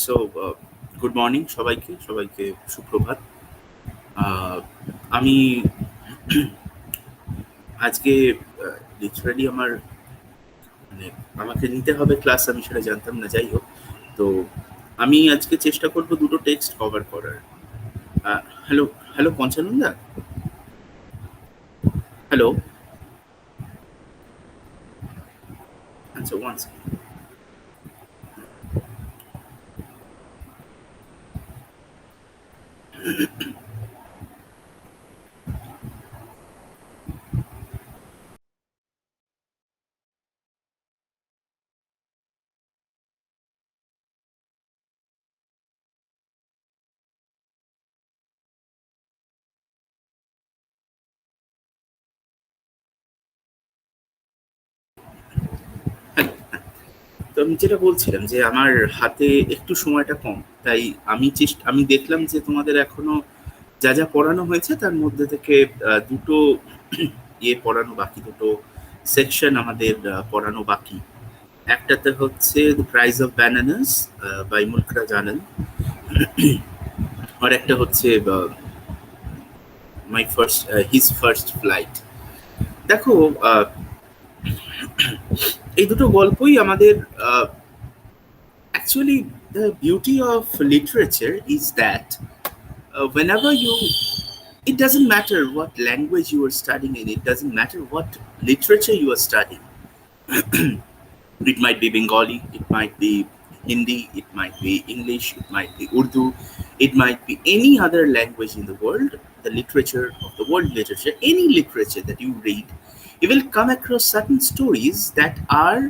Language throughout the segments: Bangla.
সো গুড মর্নিং সবাইকে সবাইকে সুপ্রভাত। আহ, আমি আজকে লিটারালি আমার মানে আমাকে নিতে হবে ক্লাস, আমি সেটা জানতাম না, যাই হোক। তো আমি আজকে চেষ্টা করব দুটো টেক্সট কভার করার। হ্যালো, হ্যালো পঞ্চানন্দা, হ্যালো। আচ্ছা, ওয়ান সেকেন্ড। তো আমি যেটা বলছিলাম যে আমার হাতে একটু সময়টা কম, তাই আমি দেখলাম যে তোমাদের এখনো যা যা পড়ানো হয়েছে তার মধ্যে থেকে দুটো পড়ানো বাকি, দুটো সেকশন আমাদের পড়ানো বাকি। একটাতে হচ্ছে the price of bananas by মুলকরা জানান, আর একটা হচ্ছে my first his first flight. দেখো, আহ, এই দুটো গল্পই আমাদের actually the beauty of literature is that whenever you, it doesn't matter what language you are studying in, it doesn't matter what literature you are studying. It might be Bengali, it might be Hindi, it might be English, it might be Urdu, it might be any other language in the world. The literature of the world literature, any literature that you read, you will come across certain stories that are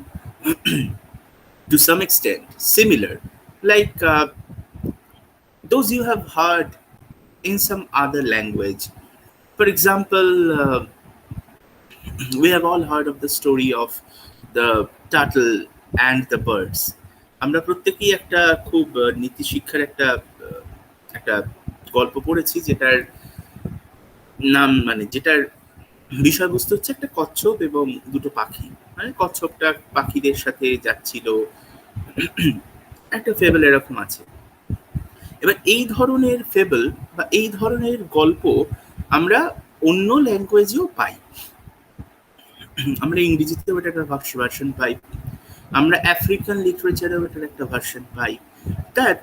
to some extent similar, like those you have heard in some other language. For example, we have all heard of the story of the turtle and the birds. আমরা প্রত্যেকেই একটা খুব নীতি শিক্ষার একটা গল্প পড়েছি, যেটার নাম মানে যেটার বিষয়বস্তু হচ্ছে একটা কচ্ছপ এবং দুটো পাখি। মানে কচ্ছপটা পাখিদের সাথে যাচ্ছিল, একটা ফেবল এরকম আছে। এবার এই ধরনের ফেবল বা এই ধরনের গল্প আমরা অন্য ল্যাঙ্গুয়েজেও পাই। আমরা ইংরেজিতেও এটার একটা ভার্সন পাই, আমরা আফ্রিকান লিটারেচারেও এটার একটা ভার্সন পাই।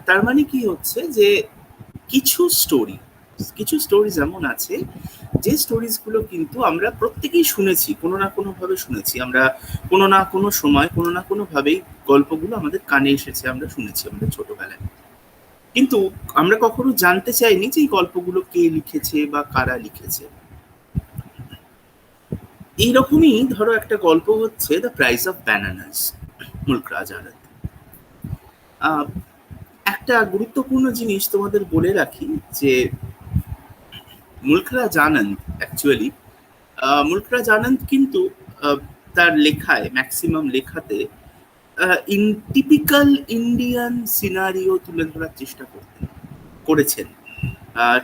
তার মানে কি হচ্ছে যে কিছু স্টোরি, কিছু স্টোরিজ এমন আছে যে স্টোরিজ গুলো কিন্তু আমরা প্রত্যেকেই শুনেছি, কোনো না কোনো ভাবে শুনেছি আমরা, কোনো না কোনো সময় কোনো না কোনো ভাবেই গল্পগুলো আমাদের কানে এসেছে, আমরা শুনেছি আমাদের ছোটবেলায়। কিন্তু আমরা কখনো জানতে চাইনি যে এই গল্পগুলো কে লিখেছে বা কারা লিখেছে। এইরকমই ধরো একটা গল্প হচ্ছে দ্য প্রাইস অফ ব্যানানাস, মুল্ক রাজ আজাদ। আহ, একটা গুরুত্বপূর্ণ জিনিস তোমাদের বলে রাখি যে মুল্ক রাজ আনন্দ অ্যাকচুয়ালি, মুল্ক রাজ আনন্দ কিন্তু আহ, তার লেখায়, ম্যাক্সিমাম লেখাতে ইন টিপিক্যাল ইন্ডিয়ান সিনারিও তুলে ধরার চেষ্টা করেছেন।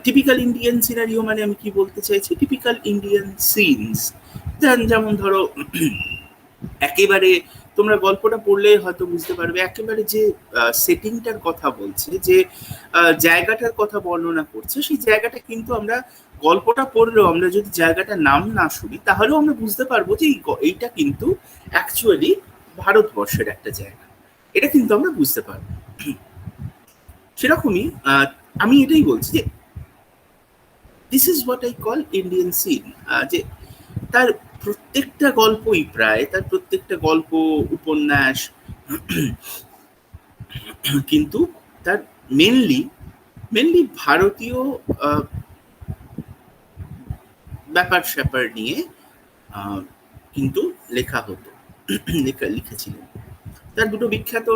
টিপিক্যাল ইন্ডিয়ান সিনারিও মানে আমি কি বলতে চাইছি, টিপিক্যাল ইন্ডিয়ান সিনস। যেমন ধরো একেবারে তোমরা গল্পটা পড়লে হয়তো বুঝতে পারবে, একেবারে যে সেটিংটার কথা বলছে, যে জায়গাটার কথা বর্ণনা করছে, সেই জায়গাটা কিন্তু আমরা গল্পটা পড়লেও আমরা যদি জায়গাটার নাম না শুনি তাহলেও আমরা বুঝতে পারবো যে এইটা কিন্তু অ্যাকচুয়ালি ভারতবর্ষের একটা জায়গা, এটা কিন্তু আমরা বুঝতে পারবো। সেরকমই আমি এটাই বলছি যে this is what I call Indian scene. যে তার প্রত্যেকটা গল্পই, প্রায় তার প্রত্যেকটা গল্প উপন্যাস কিন্তু তার মেনলি মেনলি ভারতীয় আহ, ব্যাপার স্যাপার নিয়ে আহ, কিন্তু লেখা হতো, লিখেছিলেন। তার দুটো বিখ্যাত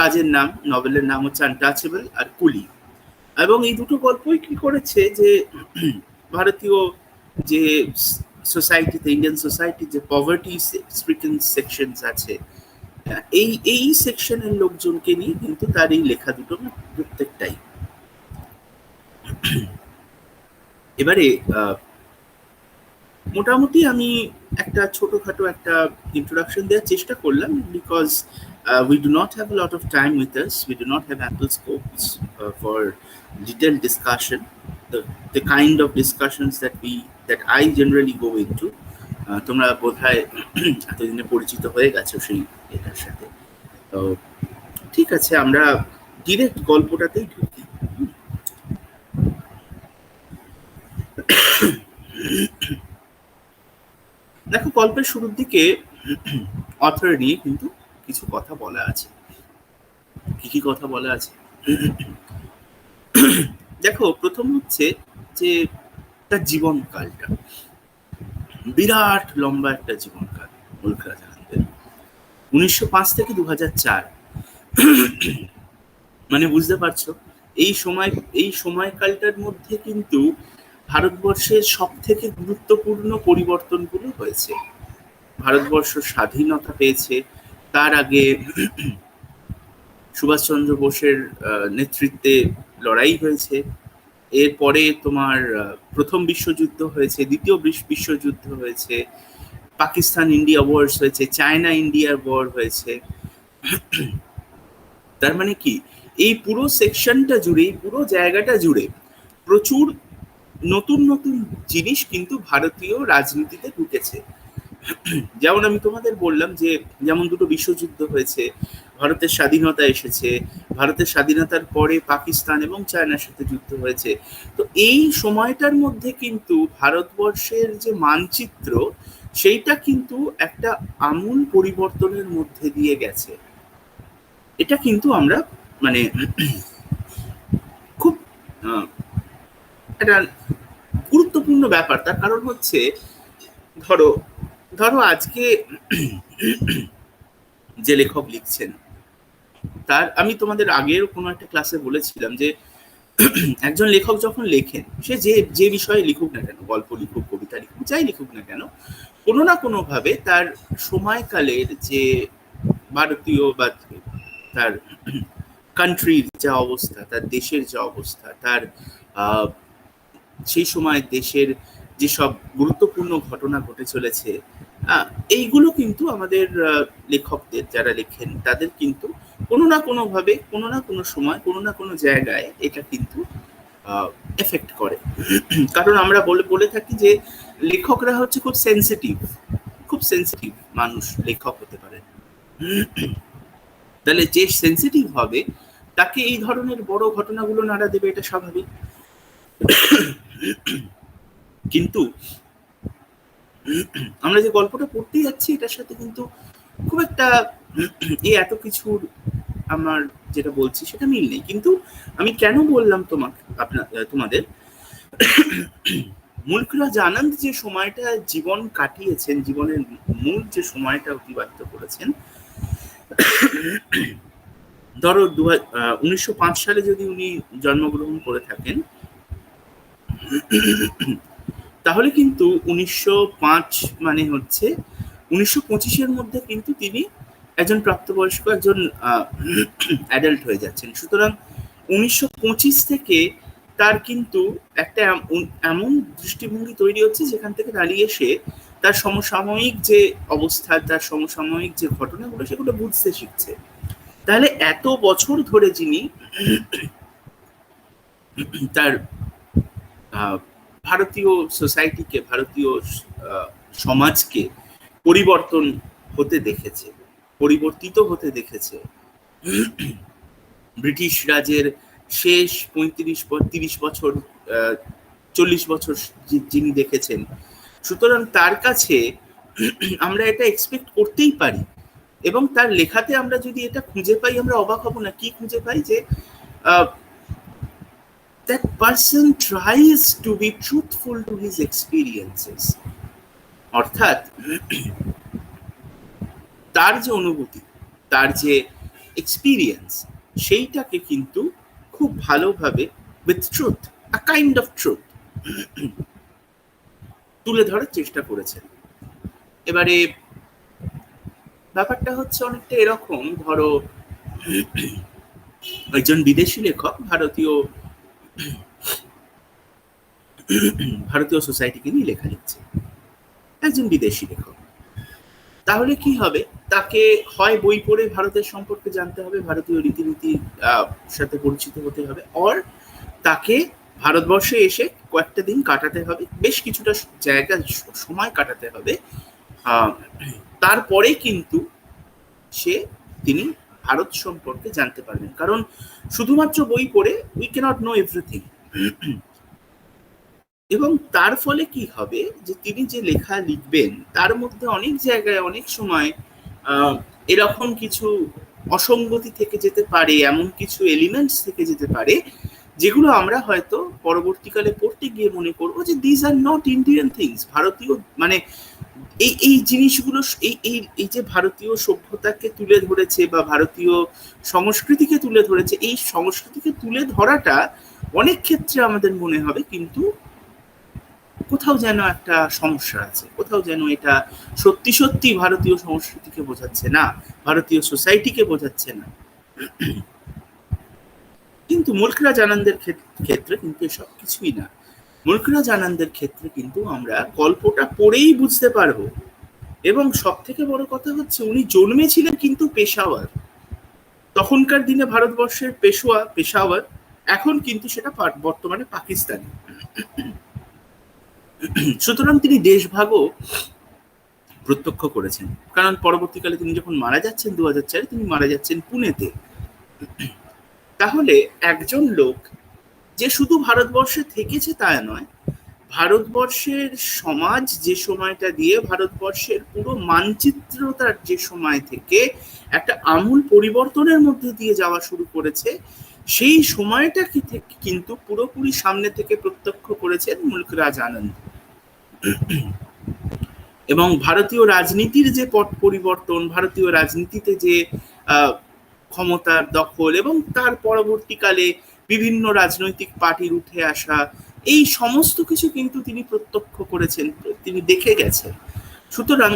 কাজের নাম, নভেলের নাম হচ্ছে আনটাচেবল আর কুলি। এবং এই দুটো গল্পই কি করেছে যে ভারতীয় যে সোসাইটিতে, ইন্ডিয়ান সোসাইটির যে পভার্টি স্ট্রিকেন সেকশনস আছে, এই এই সেকশনের লোকজনকে নিয়ে কিন্তু তার এই লেখা দুটো প্রত্যেকটাই। এবারে মোটামুটি আমি একটা ছোটখাটো একটা ইন্ট্রোডাকশন দেওয়ার চেষ্টা করলাম, because we do not have a lot of time with us. We do not have ample scopes for detailed discussion. The kind of discussions that I generally go into. তোমরা বোধহয় এতদিনে পরিচিত হয়ে গেছো সেই এটার সাথে। তো ঠিক আছে, আমরা ডিরেক্ট গল্পটাতেই ঢুকি। দেখো, গল্পের শুরুর দিকে অথর নিয়ে কিন্তু কিছু কথা বলা আছে। কি কি কথা বলা আছে দেখো, প্রথম হচ্ছে যে তার জীবনকালটা বিরাট লম্বা একটা জীবনকাল মুলক রাজানন্দের, 1905 থেকে 2004। মানে বুঝতে পারছো, এই সময়কালটার মধ্যে কিন্তু ভারতবর্ষের সব থেকে গুরুত্বপূর্ণ পরিবর্তনগুলো হয়েছে। ভারতবর্ষ স্বাধীনতা পেয়েছে, তার আগে সুভাষচন্দ্র বোসের নেতৃত্বে লড়াই হয়েছে, এরপরে তোমার প্রথম বিশ্বযুদ্ধ হয়েছে, দ্বিতীয় বিশ্বযুদ্ধ হয়েছে, পাকিস্তান ইন্ডিয়া ওয়ার্স হয়েছে, চায়না ইন্ডিয়া ওয়ার হয়েছে। তার মানে কি, এই পুরো সেকশনটা জুড়ে, এই পুরো জায়গাটা জুড়ে প্রচুর নতুন নতুন জিনিস কিন্তু ভারতীয় রাজনীতিতে ঢুকেছে। যেমন আমি তোমাদের বললাম যে যেমন দুটো বিশ্বযুদ্ধ হয়েছে, ভারতের স্বাধীনতা এসেছে, ভারতের স্বাধীনতার পরে পাকিস্তান এবং চায়নার সাথে যুদ্ধ হয়েছে। তো এই সময়টার মধ্যে কিন্তু ভারতবর্ষের যে মানচিত্র, সেইটা কিন্তু একটা আমূল পরিবর্তনের মধ্যে দিয়ে গেছে। এটা কিন্তু আমরা মানে খুব একটা গুরুত্বপূর্ণ ব্যাপার। তার কারণ হচ্ছে, ধরো ধরো আজকে যে লেখক লিখছেন, তার আমি তোমাদের আগের কোনো একটা ক্লাসে বলেছিলাম যে একজন লেখক যখন লেখেন, সে যে বিষয়ে লিখুক না কেন, গল্প লিখুক, কবিতা লিখুক, যাই লিখুক না কেন, কোনো না কোনো ভাবে তার সময়কালের যে ভারতীয় বা তার কান্ট্রির যা অবস্থা, তার দেশের যা অবস্থা, তার সেই সময় দেশের যেসব গুরুত্বপূর্ণ ঘটনা ঘটে চলেছে, এইগুলো কিন্তু আমাদের লেখকদের যারা লেখেন তাদের কিন্তু কোনো না কোনো ভাবে, কোনো না কোনো সময়, কোনো না কোনো জায়গায় এটা কিন্তু এফেক্ট করে। কারণ আমরা বলে থাকি যে লেখকরা হচ্ছে খুব সেন্সিটিভ মানুষ লেখক হতে পারে। তাহলে যে সেন্সিটিভ হবে তাকে এই ধরনের বড় ঘটনাগুলো নাড়া দেবে, এটা স্বাভাবিক। কিন্তু আমরা যে গল্পটা পড়তে যাচ্ছি, এটার সাথে কিন্তু খুব একটা এত কিছুর আমার যেটা বলছি সেটা মিল নেই। কিন্তু আমি কেন বললাম তোমাদের, মুলক রাজ আনন্দ যে সময়টা জীবন কাটিয়েছেন, জীবনের মূল যে সময়টা অতিবাহিত করেছেন, ধরো 1905 সালে যদি উনি জন্মগ্রহণ করে থাকেন, তাহলে কিন্তু 1905 মানে হচ্ছে 1925-এর মধ্যে কিন্তু তিনি একজন প্রাপ্তবয়স্ক, একজন অ্যাডাল্ট হয়ে যাচ্ছেন। সুতরাং 1925 থেকে তার কিন্তু একটা এমন দৃষ্টিভঙ্গি তৈরি হচ্ছে যেখান থেকে দাঁড়িয়ে সে তার সমসাময়িক যে অবস্থা, তার সমসাময়িক যে ঘটনাগুলো, সেগুলো বুঝতে শিখছে। তাহলে এত বছর ধরে যিনি তার ভারতীয় সোসাইটিকে, ভারতীয় সমাজকে পরিবর্তন হতে দেখেছে, পরিবর্তিত হতে দেখেছে, ব্রিটিশ রাজের শেষ 35-30 বছর, 40 বছর যিনি দেখেছেন, সুতরাং তার কাছে আমরা এটা এক্সপেক্ট করতেই পারি। এবং তার লেখাতে আমরা যদি এটা খুঁজে পাই, আমরা অবাক হব না। কি খুঁজে পাই? যে that person tries to be truthful to his experiences, অর্থাৎ তার যে অনুভূতি, তার যে এক্সপিরিয়েন্স, সেইটাকে কিন্তু খুব ভালোভাবে with truth, a kind of truth, তুলে ধরার চেষ্টা করেছেন। এবারে ব্যাপারটা হচ্ছে অনেকটা এরকম, ধরো একজন বিদেশি লেখক ভারতীয় সোসাইটিকে নিয়ে লেখা লিখছে, একজন বিদেশি লেখক। তাহলে কি হবে, তাকে হয় বই পড়ে ভারতের সম্পর্কে জানতে হবে, ভারতীয় রীতিনীতির সাথে পরিচিত হতে হবে, অর তাকে ভারতবর্ষে এসে কয়েকটা দিন কাটাতে হবে, বেশ কিছুটা জায়গা সময় কাটাতে হবে। তারপরে কিন্তু তিনি ভারত সম্পর্কে জানতে পারবেন, কারণ শুধুমাত্র বই পড়ে উই ক্যানট নো এভরিথিং। এবং তার ফলে কি হবে, যে তিনি যে লেখা লিখবেন তার মধ্যে অনেক জায়গায় অনেক সময় এরকম কিছু অসঙ্গতি থেকে যেতে পারে, এমন কিছু এলিমেন্টস থেকে যেতে পারে যেগুলো আমরা হয়তো পরবর্তীকালে পড়তে গিয়ে মনে করবো যে this are not Indian things. ভারতীয় মানে এই জিনিসগুলো, এই যে ভারতীয় সভ্যতাকে তুলে ধরেছে বা ভারতীয় সংস্কৃতিকে তুলে ধরেছে, এই সংস্কৃতিকে তুলে ধরাটা অনেক ক্ষেত্রে আমাদের মনে হবে কিন্তু কোথাও যেন একটা সমস্যা আছে, কোথাও যেন এটা সত্যি সত্যি ভারতীয় সংস্কৃতিকে বোঝাচ্ছে না, ভারতীয় সোসাইটিকে বোঝাচ্ছে না। কিন্তু মুলকরাজ আনন্দের ক্ষেত্রে কিন্তু এসব কিছুই না। মুলকরাজ আনন্দের ক্ষেত্রে কিন্তু আমরা গল্পটা পড়েই বুঝতে পারবো। এবং সব থেকে বড় কথা হচ্ছে, উনি জন্মেছিলেন কিন্তু পেশাওয়ার, তখনকার দিনে ভারতবর্ষের পেশাওয়ার, এখন কিন্তু সেটা বর্তমানে পাকিস্তানে। সুতরাং তিনি দেশভাগও প্রত্যক্ষ করেছেন, কারণ পরবর্তীকালে তিনি যখন মারা যাচ্ছেন 2004 তিনি মারা যাচ্ছেন পুনেতে। তাহলে একজন লোক যে শুধু ভারতবর্ষে থেকেছে তা নয়, ভারতবর্ষের সমাজ যে সময়টা দিয়ে ভারতবর্ষের পুরো মানচিত্রতার যে সময় থেকে একটা আমূল পরিবর্তনের মধ্যে দিয়ে যাওয়া শুরু করেছে, সেই সময়টা কিন্তু পুরোপুরি সামনে থেকে প্রত্যক্ষ করেছেন মুলকরাজ আনন্দ। এবং ভারতীয় রাজনীতির যে পট পরিবর্তন, ভারতীয় রাজনীতিতে যে ক্ষমতার দখল এবং তার পরবর্তীকালে বিভিন্ন রাজনৈতিক পার্টির উঠে আসা, এই সমস্ত কিছু কিন্তু তিনি প্রত্যক্ষ করেছেন, তিনি দেখে গেছেন। সুতরাং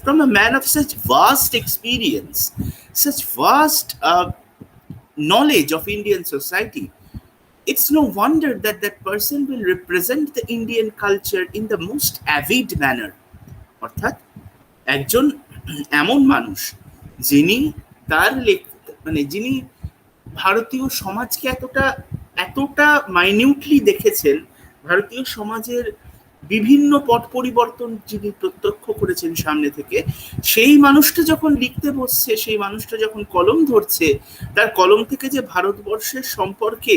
from a man of such vast experience, such vast knowledge of Indian society, it's no wonder that that person will represent the Indian culture in the most avid manner. অর্থাৎ একজন এমন মানুষ যিনি তার যিনি ভারতীয় সমাজকে এতটা মাইনিউটলি দেখেছেন, ভারতীয় সমাজের বিভিন্ন পট পরিবর্তন যিনি প্রত্যক্ষ করেছেন সামনে থেকে, সেই মানুষটা যখন লিখতে বসছে, সেই মানুষটা যখন কলম ধরছে, তার কলম থেকে যে ভারতবর্ষের সম্পর্কে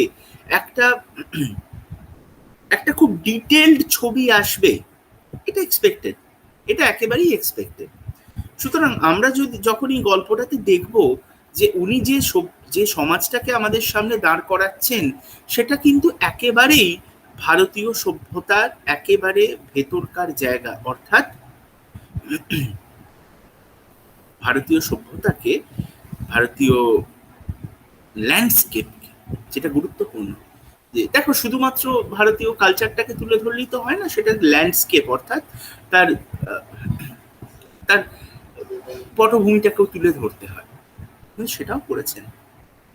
একটা খুব ডিটেইলড ছবি আসবে, এটা এক্সপেক্টেড, এটা একেবারেই এক্সপেক্টেড। সুতরাং আমরা যখন এই গল্পটাতে দেখব যে উনি যে সমাজটাকে আমাদের সামনে দাঁড় করাচ্ছেন, সেটা কিন্তু একেবারেই ভারতীয় সভ্যতার একেবারে ভেতরকার জায়গা, অর্থাৎ ভারতীয় সভ্যতাকে, ভারতীয় ল্যান্ডস্কেপ, যেটা গুরুত্বপূর্ণ। যে দেখো, শুধুমাত্র ভারতীয় কালচারটাকে তুলে ধরলেই তো হয় না, সেটা ল্যান্ডস্কেপ, অর্থাৎ তার পটভূমিটাকেও তুলে ধরতে হয়, সেটাও করেছেন।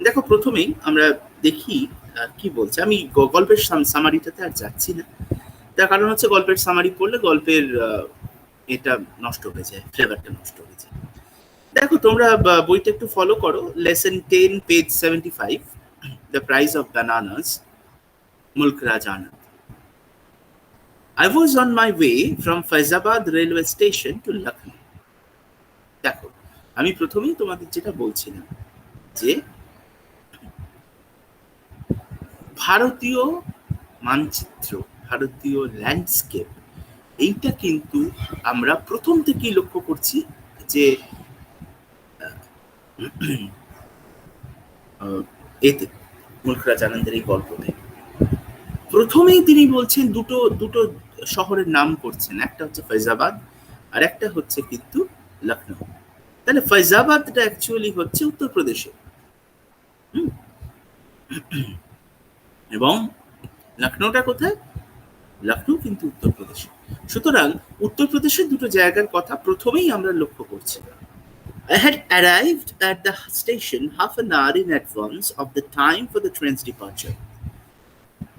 দেখো, প্রথমেই আমরা দেখি কি বলছে। আমি গল্পের সামারিটাতে আর যাচ্ছি না, তার কারণ হচ্ছে গল্পের সামারি পড়লে গল্পের এটা নষ্ট হয়ে যায়, ফ্লেভারটা নষ্ট হয়ে যায়। দেখো, তোমরা বইটা একটু ফলো করো। Lesson 10 page 75, the price of bananas, Mulkraj Anand. I was on my way from Faizabad railway station to Lucknow. দেখো, আমি প্রথমেই তোমাদের যেটা বলছিলাম যে ভারতীয় মানচিত্র, ভারতীয় ল্যান্ডস্কেপ, এইটা কিন্তু আমরা প্রথম থেকেই লক্ষ্য করছি যে এতে মুলকরাজ আনন্দের এই গল্পতে প্রথমেই তিনি বলছেন দুটো শহরের নাম করছেন, একটা হচ্ছে ফৈজাবাদ আর একটা হচ্ছে কিন্তু লখনৌ। তাহলে ফৈজাবাদটা অ্যাকচুয়ালি হচ্ছে উত্তরপ্রদেশে, এবং লখনৌটা কোথায়? লখনৌ কিন্তু উত্তরপ্রদেশে। সুতরাং উত্তরপ্রদেশের দুটো জায়গার কথা প্রথমেই আমরা লক্ষ্য করছি। I had arrived at the station half an hour in advance of the time for the train's departure.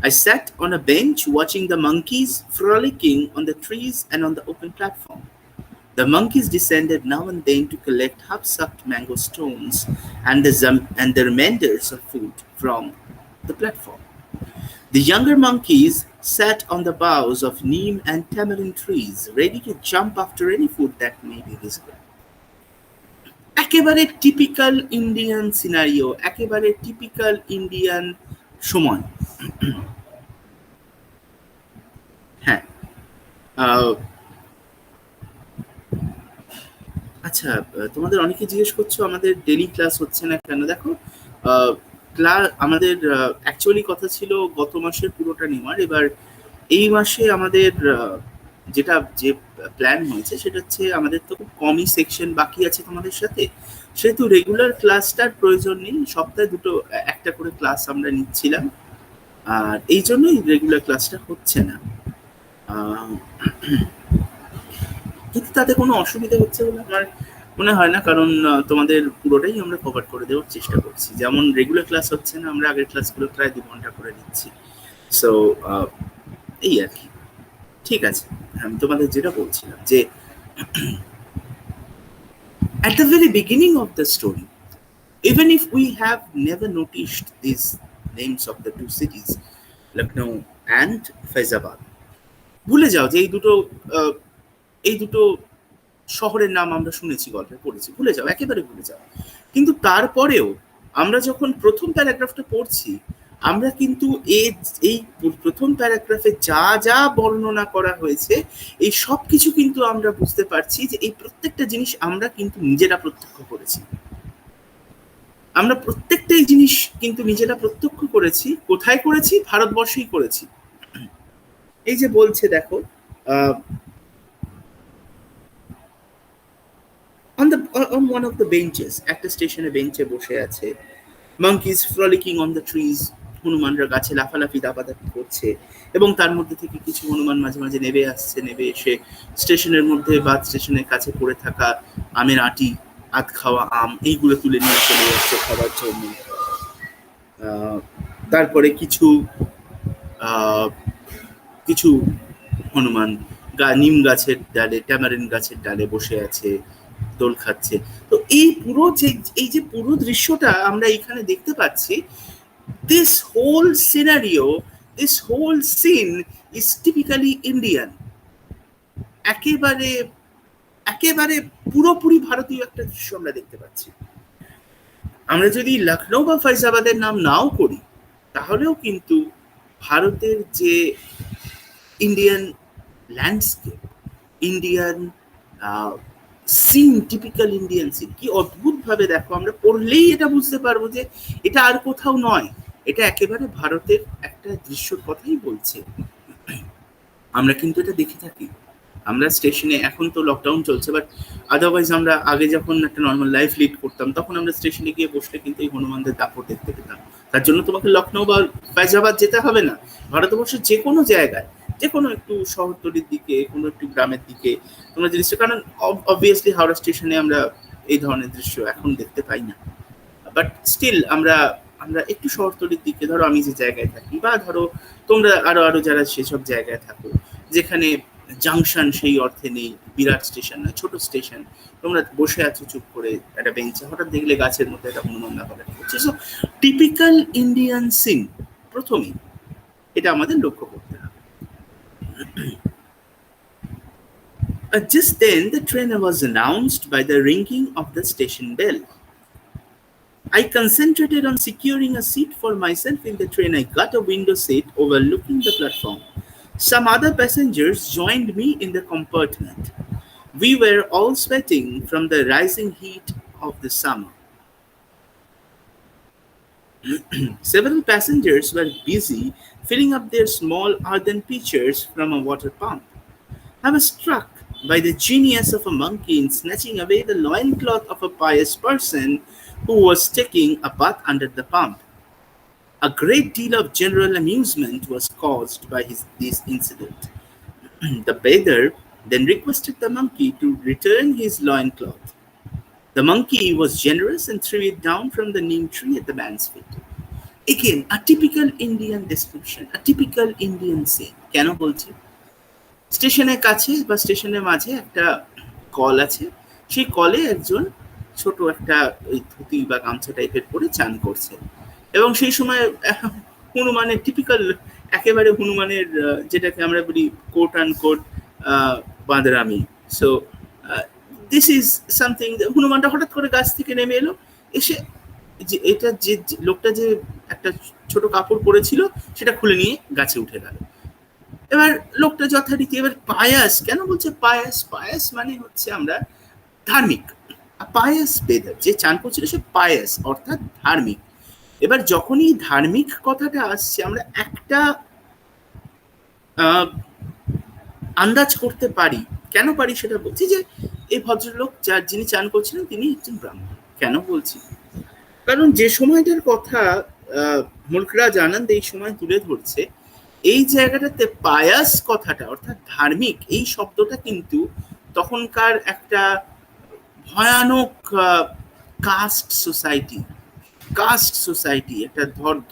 I sat on a bench watching the monkeys frolicking on the trees and on the open platform. The monkeys descended now and then to collect half-sucked mango stones and the remainders of food from the platform. The younger monkeys sat on the boughs of neem and tamarind trees, ready to jump after any food that may be visible. একেবারে টিপিক্যাল ইন্ডিয়ান সিনারিও, একেবারে টিপিক্যাল ইন্ডিয়ান সময়। হ্যাঁ, আহ, আচ্ছা, তোমাদের অনেকে জিজ্ঞেস করছো আমাদের ডেইলি ক্লাস হচ্ছে না কেন। দেখো, ক্লাস আমাদের অ্যাকচুয়ালি কথা ছিল গত মাসের পুরোটা নেওয়ার। এবার এই মাসে আমাদের যেটা যে প্ল্যান হয়েছে সেটা হচ্ছে আমাদের তো খুব কমই সেকশন বাকি আছে তোমাদের সাথে, সেহেতু রেগুলার ক্লাসটার প্রয়োজন নেই। সপ্তাহে দুটো একটা করে ক্লাস আমরা নিচ্ছিলাম, আর এই জন্যই রেগুলার ক্লাসটা হচ্ছে না। আহ, কিন্তু তাতে কোনো অসুবিধা হচ্ছে বলে আমার মনে হয় না, কারণ তোমাদের পুরোটাই আমরা কভার করে দেওয়ার চেষ্টা করছি। যেমন রেগুলার ক্লাস হচ্ছে না, আমরা আগের ক্লাসগুলো প্রায় 2 ঘন্টা করে নিচ্ছি। সো এই আর কি। ঠিক আছে, আমি তোমাদের যেটা বলছিলাম যে at the very beginning of the story, even if we have never noticed these names of the two cities, Lucknow and Faizabad, ভুলে যাও যে এই দুটো শহরের নাম আমরা শুনেছি, গল্পে পড়েছি, ভুলে যাও, একেবারে ভুলে যাও। কিন্তু তারপরেও আমরা যখন প্রথম প্যারাগ্রাফটা পড়ছি, আমরা কিন্তু এই প্রথম প্যারাগ্রাফে যা যা বর্ণনা করা হয়েছে এই সব কিছু কিন্তু আমরা বুঝতে পারছি যে এই প্রত্যেকটা জিনিস আমরা কিন্তু নিজেরা প্রত্যক্ষ করেছি। আমরা প্রত্যেকটা এই জিনিস কিন্তু নিজেরা প্রত্যক্ষ করেছি। কোথায় করেছি? ভারতবর্ষেই করেছি। এই যে বলছে দেখো, on one of the benches, একটা স্টেশনে বেঞ্চে বসে আছে। monkeys frolicking on the trees, হনুমানরা গাছে লাফালাফি দাপাদাপি করছে, এবং তার মধ্যে থেকে কিছু হনুমান মাঝে মাঝে নেমে আসছে, নেমে এসে স্টেশনের মধ্যে বা স্টেশনের কাছে পড়ে থাকা আমের আটি, আধ খাওয়া আম, এইগুলো তুলে নিয়ে চলে যাচ্ছে খাবার জন্য। তারপরে কিছু কিছু হনুমান নিম গাছের ডালে, ট্যামারিন গাছের ডালে বসে আছে, দোল খাচ্ছে। তো এই পুরো এই যে পুরো দৃশ্যটা আমরা এখানে দেখতে পাচ্ছি, this whole scenario, this whole scene is typically Indian. একেবারে একেবারে পুরোপুরি ভারতীয় একটা দৃশ্য আমরা দেখতে পাচ্ছি। আমরা যদি লখনৌ বা ফৈজাবাদের নাম নাও করি, তাহলেও কিন্তু ভারতের যে Indian landscape, Indian scene, typical Indian scene, কি অদ্ভুত ভাবে দেখো, আমরা পড়লেই এটা বুঝতে পারবো যে এটা আর কোথাও নয়, এটা একেবারে ভারতের একটা দৃশ্যর কথাই বলছে। আমরা কিন্তু এটা দেখে থাকি। আমরা স্টেশনে, এখন তো লকডাউন চলছে, বাট আদারওয়াইজ আমরা আগে যখন একটা নর্মাল লাইফ লিড করতাম, তখন আমরা স্টেশনে গিয়ে বসলে কিন্তু এই হনুমানদের দাপট দেখতে পেতাম। তার জন্য তোমাকে লখনৌ বা ফৈজাবাদ যেতে হবে না, ভারতবর্ষের যে কোনো জায়গায়, যে কোনো একটু শহরতলির দিকে, কোনো একটু গ্রামের দিকে তোমরা জিনিসটা, কারণ অবভিয়াসলি হাওড়া স্টেশনে আমরা এই ধরনের দৃশ্য এখন দেখতে পাই না, বাট স্টিল আমরা আমরা একটু শহরতলির দিকে, ধরো আমি যে জায়গায় থাকি, বা ধরো তোমরা আরো যারা সেসব জায়গায় থাকো, যেখানে জাংশন সেই অর্থে নেই, বিরাট স্টেশন না, ছোট স্টেশন, তোমরা বসে আছো চুপ করে একটা বেঞ্চে, হঠাৎ দেখলে গাছের মধ্যে একটা হনুমান লাফালাফি করছে। সো টিপিক্যাল ইন্ডিয়ান সিন প্রথমেই এটা আমাদের লক্ষ্য করতে হবে। Just then the train was announced by the ringing of the station bell. I concentrated on securing a seat for myself in the train. I got a window seat overlooking the platform. Some other passengers joined me in the compartment. We were all sweating from the rising heat of the summer. Several passengers were busy filling up their small earthen pitchers from a water pump. I was struck by the genius of a monkey in snatching away the loincloth of a pious person who was taking a bath under the pump. A great deal of general amusement was caused by this incident. The bather then requested the monkey to return his loincloth. The monkey was generous and threw it down from the neem tree at the man's feet. Again a typical Indian description, a typical Indian scene. কেন বলছি? স্টেশনের কাছে বা স্টেশনের মাঝে একটা কল আছে, সেই কলে একজন ছোট একটা ওই ধুতি বা গামছা টাইপের পরে চান করছে, এবং সেই সময় হনুমানের টিপিক্যাল, একেবারে হনুমানের যেটাকে আমরা বলি কোট অ্যান্ড কোট বাঁদরামি। So this is something. হনুমানটা হঠাৎ করে গাছ থেকে নেমে এলো, এসে যে এটা যে লোকটা যে একটা ছোট কাপড় পরেছিল সেটা খুলে নিয়ে গাছে উঠে গেল। এবার লোকটা যথারীতি, এবার পায়াস কেন বলছে? পায়াস, পায়াস মানে হচ্ছে আমরা ধার্মিক। পায়াস বেদার যে চান করছিল সে পায়াস অর্থাৎ ধার্মিক। এবার যখনই ধার্মিক কথাটা আসছে আমরা একটা আন্দাজ করতে পারি। কেন পারি সেটা বলছি, যে এই ভদ্রলোক যার যিনি চান করছিলেন তিনি একজন ব্রাহ্মণ। কেন বলছি? কারণ যে সময়টার কথা মুলকরাজ আনন্দ এই সময় তুলে ধরছে, এই জায়গাটাতে পায়াস কথাটা অর্থাৎ ধার্মিক এই শব্দটা কিন্তু তখনকার একটা ভয়ানক কাস্ট সোসাইটি, কাস্ট সোসাইটি, একটা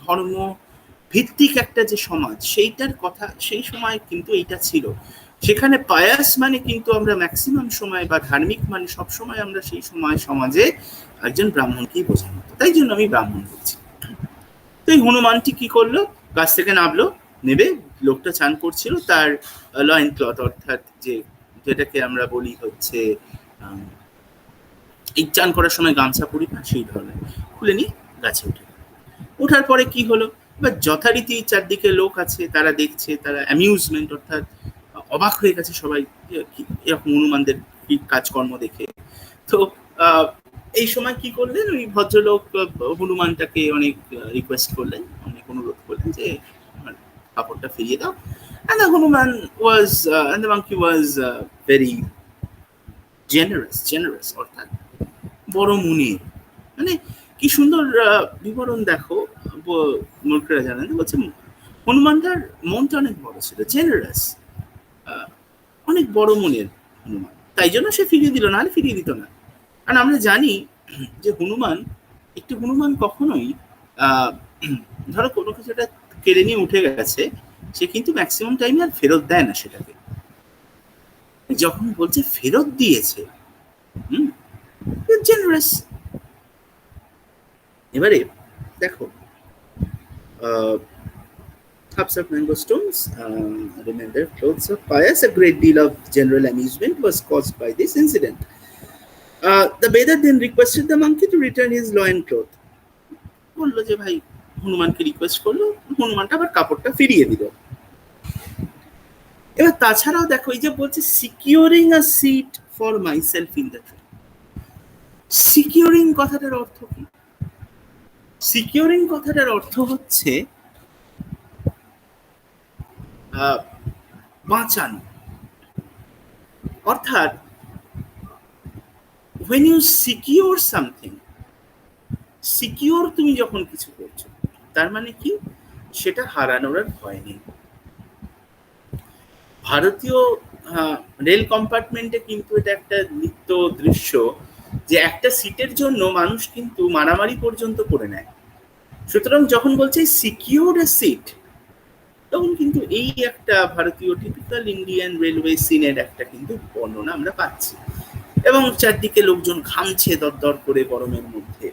ধর্ম ভিত্তিক একটা যে সমাজ, সেইটার কথা সেই সময় কিন্তু এইটা ছিল। সেখানে পায়াস মানে কিন্তু আমরা ম্যাক্সিমাম সময়, বা ধার্মিক মানে সবসময় আমরা সেই সময় সমাজে একজন ব্রাহ্মণকেই বোঝানো হতো। তাই জন্য আমি ব্রাহ্মণ বলছি। তো এই হনুমানটি কি করলো? গাছ থেকে নামলো, নেবে লোকটা চান করছিল তার লয়েন ক্লথ অর্থাৎ যেটাকে আমরা বলি হচ্ছে এই চান করার সময় গামছা পরি না, সেই ধরনের খুলে নিয়ে গাছে উঠে। ওঠার পরে কি হলো? এবার যথারীতি চারদিকে লোক আছে, তারা দেখছে, তারা অ্যামিউজমেন্ট অর্থাৎ অবাক হয়ে গেছে সবাই এরকম হনুমানদের কাজকর্ম দেখে। তো এই সময় কি করলেন ওই ভদ্রলোক? হনুমানটাকে অনেক রিকোয়েস্ট করলেন, অনেক অনুরোধ করলেন যে আমার কাপড়টা ফিরিয়ে দাও। And the Hanuman was, and the monkey was very generous অর্থাৎ বড় মনের। মানে কি সুন্দর বিবরণ দেখো, মূর্খরা জানেন, বলছে হনুমানটার মনটা অনেক বড় ছিল, জেনারাস, অনেক বড় মনের হনুমান। তাই জন্য সে ফিরিয়ে দিল, না হলে ফিরিয়ে দিত না। কারণ আমরা জানি যে একটি হনুমান কখনোই ধরো কোনো কিছু একটা কেড়ে নিয়ে উঠে গেছে, সে কিন্তু ম্যাক্সিমাম টাইমে আর ফেরত দেয় না সেটাকে। যখন বলছে ফেরত দিয়েছে, জেনারাস। এবারে দেখো, cups of mango stones remain their clothes of pious. A great deal of general amusement was caused by this incident. The Beda then requested the monkey to return his loin cloth. বললো যে ভাই, হনুমানকে রিকোয়েস্ট করলো, হনুমানটা আবার কাপড়টা ফিরিয়ে দিল। এবার তাছাড়াও দেখো, এই যে বলছে securing a seat for myself in the train. Securing কথাটার অর্থ কি? সিকিউরিং কথাটার অর্থ হচ্ছে বাঁচানো। অর্থাৎ when you secure something, secure তুমি যখন কিছু করছো, তার মানে কি? সেটা হারানোর আর ভয় নেই। ভারতীয় রেল কম্পার্টমেন্টে কিন্তু এটা একটা নিত্য দৃশ্য, যে একটা সিটের জন্য মানুষ কিন্তু মারামারি পর্যন্ত করে নেয়। সুতরাং যখন বলছে সিকিউর এ সিট, তখন কিন্তু এই একটা ভারতীয় টিপিক্যাল ইন্ডিয়ান রেলওয়ে সিনের একটা কিন্তু বর্ণনা আমরা পাচ্ছি। এবং চারদিকে লোকজন ঘামছে দরদর করে গরমের মধ্যে।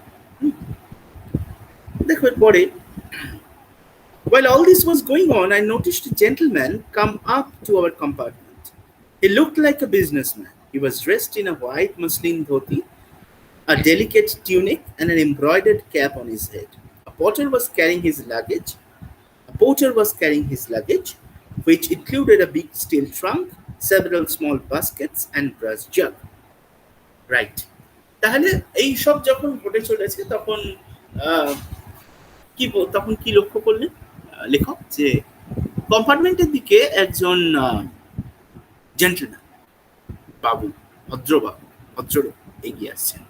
দেখো পরে, while all this was going on, I noticed a gentleman come up to our compartment. He looked like a businessman. He was dressed in a white muslin dhoti, a delicate tunic, and an embroidered cap on his head. A porter was carrying his luggage, which included a big steel trunk, several small baskets, and brass jug. Right. তাহলে এই সব যখন ঘটে চলেছে, তখন কি লক্ষ্য করলেন লেখক? যে কম্পার্টমেন্টের দিকে একজন জেন্টলম্যান, বাবু, ভদ্রলোক এগিয়ে আসছেন,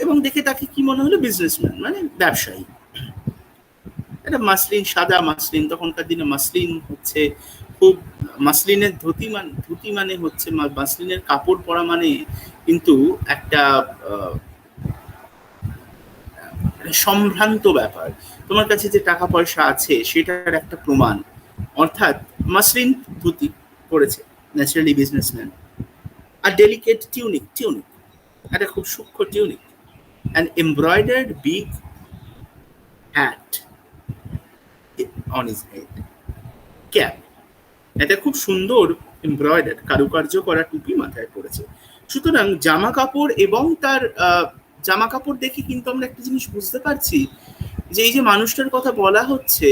এবং দেখে তাকে কি মনে হলো? বিজনেসম্যান, মানে ব্যবসায়ী। এটা মাসলিন, সাদা মাসলিন, তখনকার দিনে মাসলিন হচ্ছে খুব, মাসলিনের ধুতি মানে হচ্ছে মাসলিনের কাপড় পরা, মানে কিন্তু একটা একটা সম্ভ্রান্ত ব্যাপার, তোমার কাছে যে টাকা পয়সা আছে সেটার একটা প্রমাণ। অর্থাৎ মাসলিন ধুতি পরেছে ন্যাচারালি বিজনেসম্যান, আর ডেলিকেট টিউনিক, একটা খুব সূক্ষ্ম tunic, and embroidered big hat on his head, cap, এটা খুব সুন্দর এমব্রয়ডার কারুকার্য করা টুপি মাথায় পড়েছে। সুতরাং জামা কাপড় এবং তার জামা কাপড় দেখে কিন্তু আমরা একটা জিনিস বুঝতে পারছি যে এই যে মানুষটার কথা বলা হচ্ছে,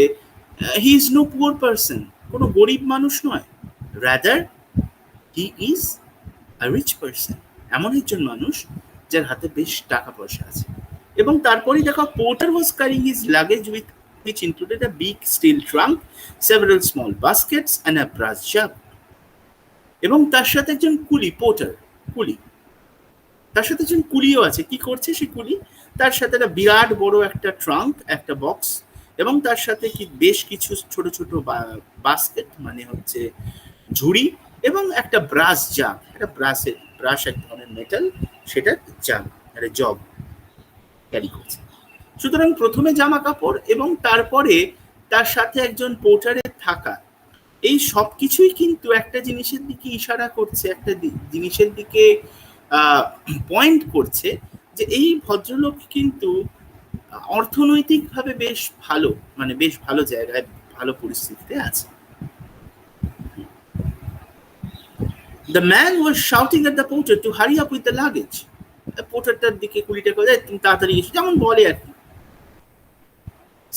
he is no poor person, কোনো গরিব মানুষ নয়, rather he is a rich person, এমন একজন মানুষ যার হাতে বেশ টাকা পয়সা আছে। এবং তারপরেই দেখা, porter was carrying his luggage with which included a big steel trunk, several small baskets and a brass jug. এবং তার সাথে একজন কুলি, পোর্টার, কুলি, তার সাথে একজন কুলিও আছে। কি করছে সে কুলি? তার সাথে একটা বিরাট বড় একটা ট্রাঙ্ক, একটা বক্স, এবং তার সাথে কি বেশ কিছু ছোট ছোট বাস্কেট, মানে হচ্ছে ঝুড়ি, এবং একটা ব্রাস জাগ, একটা ব্রাশ এক ধরনের মেটাল, সেটা জাগ, একটা জগ ক্যারি করছে। সুতরাং প্রথমে জামা কাপড় এবং তারপরে তার সাথে একজন পোর্টারের থাকা, এই সব কিছুই কিন্তু একটা জিনিসের দিকে ইশারা করছে, একটা জিনিসের দিকে পয়েন্ট করছে যে এই ভদ্রলোক কিন্তু অর্থনৈতিকভাবে বেশ ভালো, মানে বেশ ভালো জায়গায়, ভালো পরিস্থিতিতে আছে। The man was shouting at the porter to hurry up with the luggage. পোর্টারটার দিকে কুলিটা করে, তুমি তাড়াতাড়ি এসে, যেমন বলে আর কি।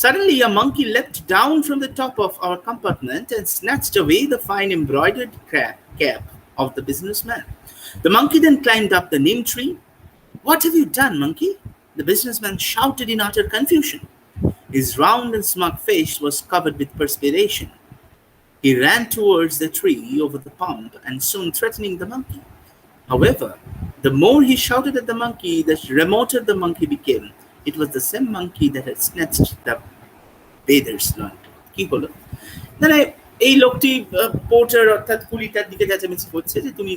Suddenly, a monkey leapt down from the top of our compartment and snatched away the fine embroidered cap of the businessman. The monkey then climbed up the neem tree. "What have you done, monkey?" the businessman shouted in utter confusion. His round and smug face was covered with perspiration. He ran towards the tree over the pump and soon threatening the monkey. However, the more he shouted at the monkey, the remoter the monkey became. It was the same monkey that had snatched the bather's lantern. কি হলো? মানে এই লোকটি পোর্টার অর্থাৎ কুলিটার দিকে চেঁচামেচি করছে যে তুমি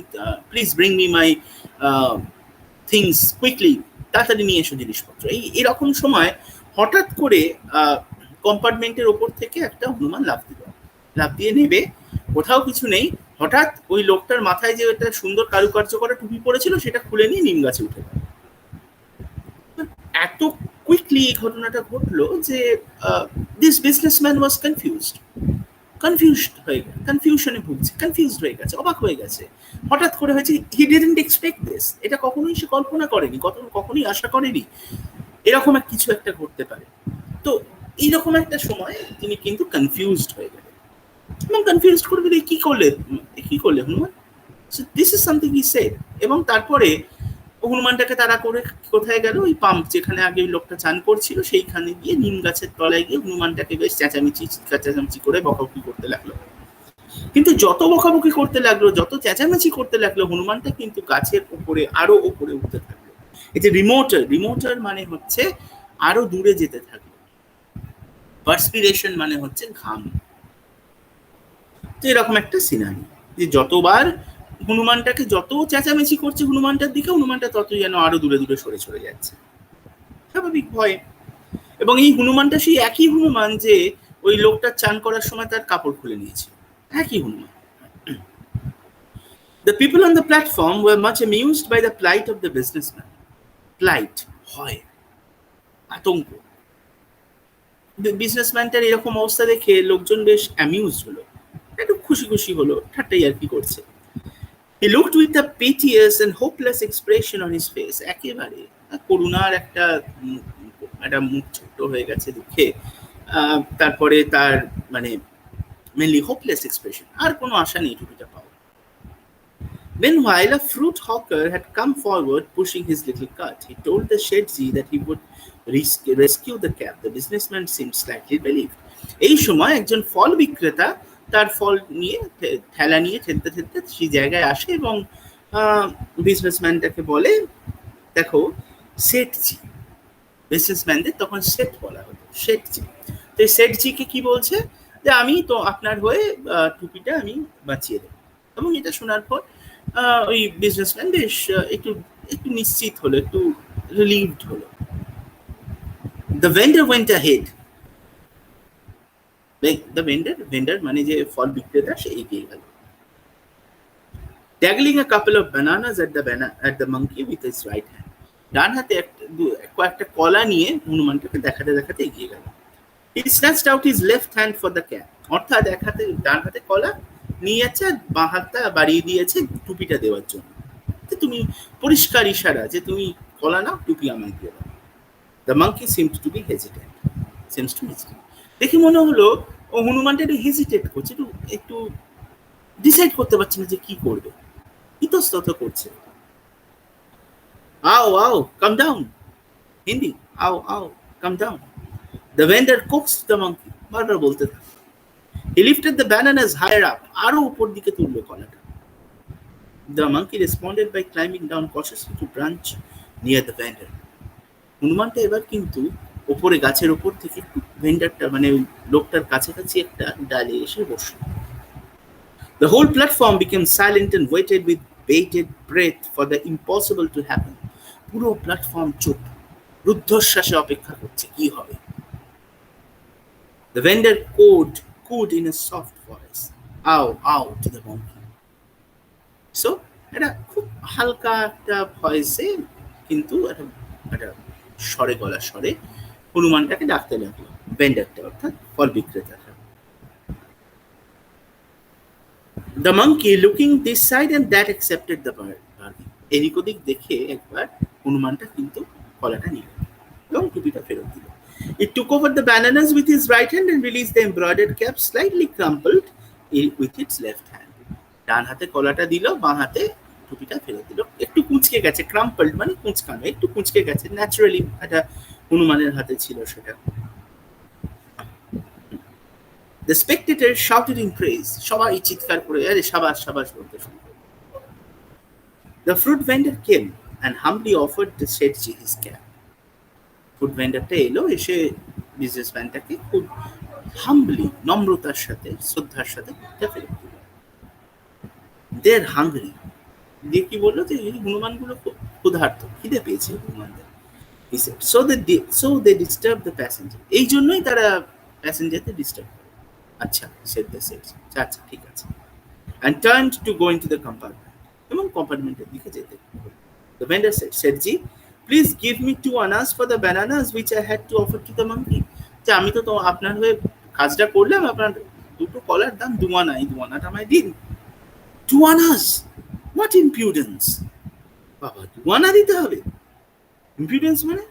please bring me my things quickly, তাড়াতাড়ি নিয়ে এসো জিনিসপত্র। এরকম সময় হঠাৎ করে কম্পার্টমেন্টের ওপর থেকে একটা হনুমান লাফ দিয়ে নেবে, কোথাও কিছু নেই, হঠাৎ ওই লোকটার মাথায় যে একটা সুন্দর কারুকার্য করা টুপি পড়েছিল সেটা খুলে নিয়ে নিম গাছে উঠে গেল। এত কুইকলি এই ঘটনাটা ঘটলো যে দিস বিজনেসম্যান ওয়াজ কনফিউশনে ভুগছে, কনফিউজড হয়ে গেছে, অবাক হয়ে গেছে। হঠাৎ করে হয়েছে, হি ডিডন্ট এক্সপেক্ট দিস, এটা কখনোই সে কল্পনা করেনি, কখনোই আশা করেনি এরকম কিছু একটা ঘটতে পারে। তো এইরকম একটা সময় তিনি কিন্তু কনফিউজড হয়ে গেলেন, এবং কনফিউজড করে গেলে কি করলে Hanuman, this is something he said. এবং তারপরে হনুমানটাকে তারা করে কোথায় গেল, ওই পাম্প যেখানে আগে ওই লোকটা চান করছিল সেইখানে গিয়ে নিম গাছের তলায় গিয়ে হনুমানটাকে বেশ চেঁচামেচি করে বকাবকি করতে লাগলো। কিন্তু যত বকাবকি করতে লাগলো, যত চেঁচামেচি করতে লাগলো, হনুমানটা কিন্তু গাছের উপরে আরো উপরে উঠতে থাকলো। এই যে রিমোটার মানে হচ্ছে আরো দূরে যেতে থাকলো, পার্সপিরেশন মানে হচ্ছে ঘাম। তো এরকম একটা সিনারি, যে যতবার হনুমানটাকে যত চেঁচামেচি করছে হনুমানটার দিকে, হনুমানটা তত যেন আরো দূরে দূরে সরে যাচ্ছে, স্বাভাবিক ভয়ে। এবং এই হনুমানটা সেই একই হনুমান যে ওই লোকটা চান করার সময় তার কাপড় খুলে নিয়েছে, একই Hanuman. The people on the platform were much amused by the plight of the businessman. Plight, ভয়, আতঙ্ক। বিজনেসম্যানটার এরকম অবস্থা দেখে লোকজন বেশ অ্যামিউজ হলো, একটু খুশি হলো, ঠাট্টাই আর কি করছে। He looked with a piteous and hopeless expression on his face. একেবারে করুণার একটা মুখ ছোট্ট হয়ে গেছে দুঃখে। তারপরে তার মানে মেনলি হোপলেস এক্সপ্রেশন, আর কোনো আশা নেই টুপিটা পাওয়া। Meanwhile, a fruit hawker had come forward pushing his little cart. He told the Shedji that he would rescue the cap. The businessman seemed slightly relieved. এই সময় একজন ফল বিক্রেতা তার ফল নিয়ে ঠেলা নিয়ে ঠেলতে সেই জায়গায় আসে এবং বিজনেসম্যানটাকে বলে, দেখো শেঠজি, বিজনেসম্যানদের তখন শেঠ বলা হতো, শেঠজি। তো শেঠজিকে কি বলছে যে আমি তো আপনার হয়ে টুপিটা আমি বাঁচিয়ে দেবো। এবং এটা শোনার পর ওই বিজনেসম্যান বেশ একটু নিশ্চিত হলো, একটু রিলিভড হলো। The vendor went ahead. The vendor মানে যে ফল বিক্রেতা সে এগিয়ে গেল, dangling a couple of bananas at the monkey with his right hand. ডান হাতে কয়েকটা কলা নিয়ে হনুমানটাকে দেখাতে দেখাতে এগিয়ে গেল। He snatched out his left hand for the cap. অর্থাৎ ডান হাতে কলা নিয়ে যাচ্ছে আর বাঁ হাতটা বাড়িয়ে দিয়েছে টুপিটা দেওয়ার জন্য। তুমি পরিষ্কার ইশারা যে তুমি কলা নাও, টুপি আমায় দিয়ে দাও। The monkey seemed to be hesitant. দেখে মনে হলো ও হনুমানটা একটু হেজিটেট করছে, একটু ডিসাইড করতে পারছে না যে কি করবে, ইতস্তত করছে। Ow, ow, come down. Hindi, ow, ow, come down. The vendor coaxed the monkey. বারবার বলতে থাকে। He lifted the bananas higher up. আরো উপর দিকে তুললো কলাটা। The monkey responded by climbing down cautiously to branch near the vendor. হনুমানটা এবার কিন্তু ওপরে গাছের ওপর থেকে একটু ভেন্ডারটা মানে লোকটার কাছাকাছি একটা ডালে এসে বসল। The whole platform became silent and waited with bated breath for the impossible to happen. পুরো প্ল্যাটফর্ম চুপ, রুদ্ধশ্বাসে অপেক্ষা করছে কি হবে। The vendor cooed in a soft voice, ow, ow, to the monkey. So, এটা খুব হালকা একটা ভয়েসে কিন্তু একটা স্বরে গলা স্বরে হনুমানটাকে ডাকতে লাগলো, ভেন্ডারটা অর্থাৎ ফল বিক্রেতাটা। The monkey looking this side and that accepted the bargain. এদিক ওদিক দেখে একবার হনুমানটা কিন্তু কলাটা নিল এবং টুপিটা ফেরত দিল। It took over the bananas with his right hand and released the embroidered cap slightly crumpled with its left hand. ডান হাতে কলাটা দিল, বাঁ হাতে টুপিটা ফেরত দিল। একটু কুঁচকে গেছে, ক্রাম্পলড মানে কুঁচকানো, একটু কুঁচকে গেছে, ন্যাচারালি এটা হনুমানের হাতে ছিল সেটা। The spectators shouted in praise. সবাই চিৎকার করে আরে শাবাশ শাবাশ বলতে শুরু করল। The fruit vendor came and humbly offered the Shetji his cap. Food ভেন্ডারটা এলো, এসে বিজনেসম্যানটাকে খুব হাম্বলি নম্রতার সাথে শ্রদ্ধার সাথে ফেরত দিল। They're hungry. দিয়ে কি বললো যে হনুমানগুলো খুব ক্ষুধার্ত, খিদে পেয়েছে হনুমানদের। He said, so they disturb the passenger. এই জন্যই তারা প্যাসেঞ্জারদের ডিস্টার্ব করে। আচ্ছা, said the sage. আচ্ছা ঠিক আছে। And turned to go into the compartment. এবং কম্পার্টমেন্টের দিকে যেতে। The vendor said, Shetji, please give me 2 annas for the bananas which I had to offer to the monkey. যে আমি তো আপনার হয়ে কাজটা করলাম, আপনার দুটো কলার দাম 2 আনা, এই 2 আনাটা আমায় দিন। 2 annas? What impudence! বাবা 2 আনা দিতে হবে? Impudence মানে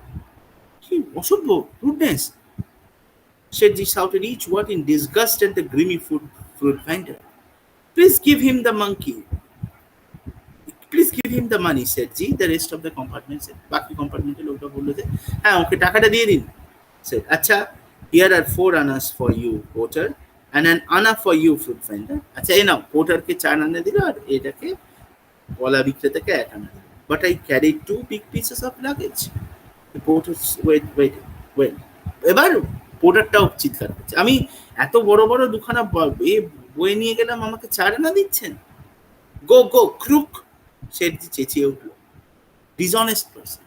কি অসভ্য, rudeness. Shetji shouted each word in disgust at the grimy fruit vendor. Please give him the monkey. Please give him the money, Shetji. The rest of the compartment said. বাকি কম্পার্টমেন্টে লোকটা বললো যে হ্যাঁ ওকে টাকাটা দিয়ে দিন। Said, আচ্ছা, here are 4 annas for you, porter, and an anna for you, fruit vendor. আচ্ছা এই নাও, পোর্টারকে 4 আনা দিল আর এটাকে কলা বিক্রেতাকে 1 আনা দিল। But I carried 2 big pieces of luggage. The porter wait. এবার পোর্টারটাও চিৎকার করছে, আমি এত বড় বড় দুখানা বয়ে নিয়ে গেলাম, আমাকে 4 আনা দিচ্ছেন? গো ক্রুক, শেঠজি চেঁচিয়ে উঠল। ডিসঅনেস্ট পারসন,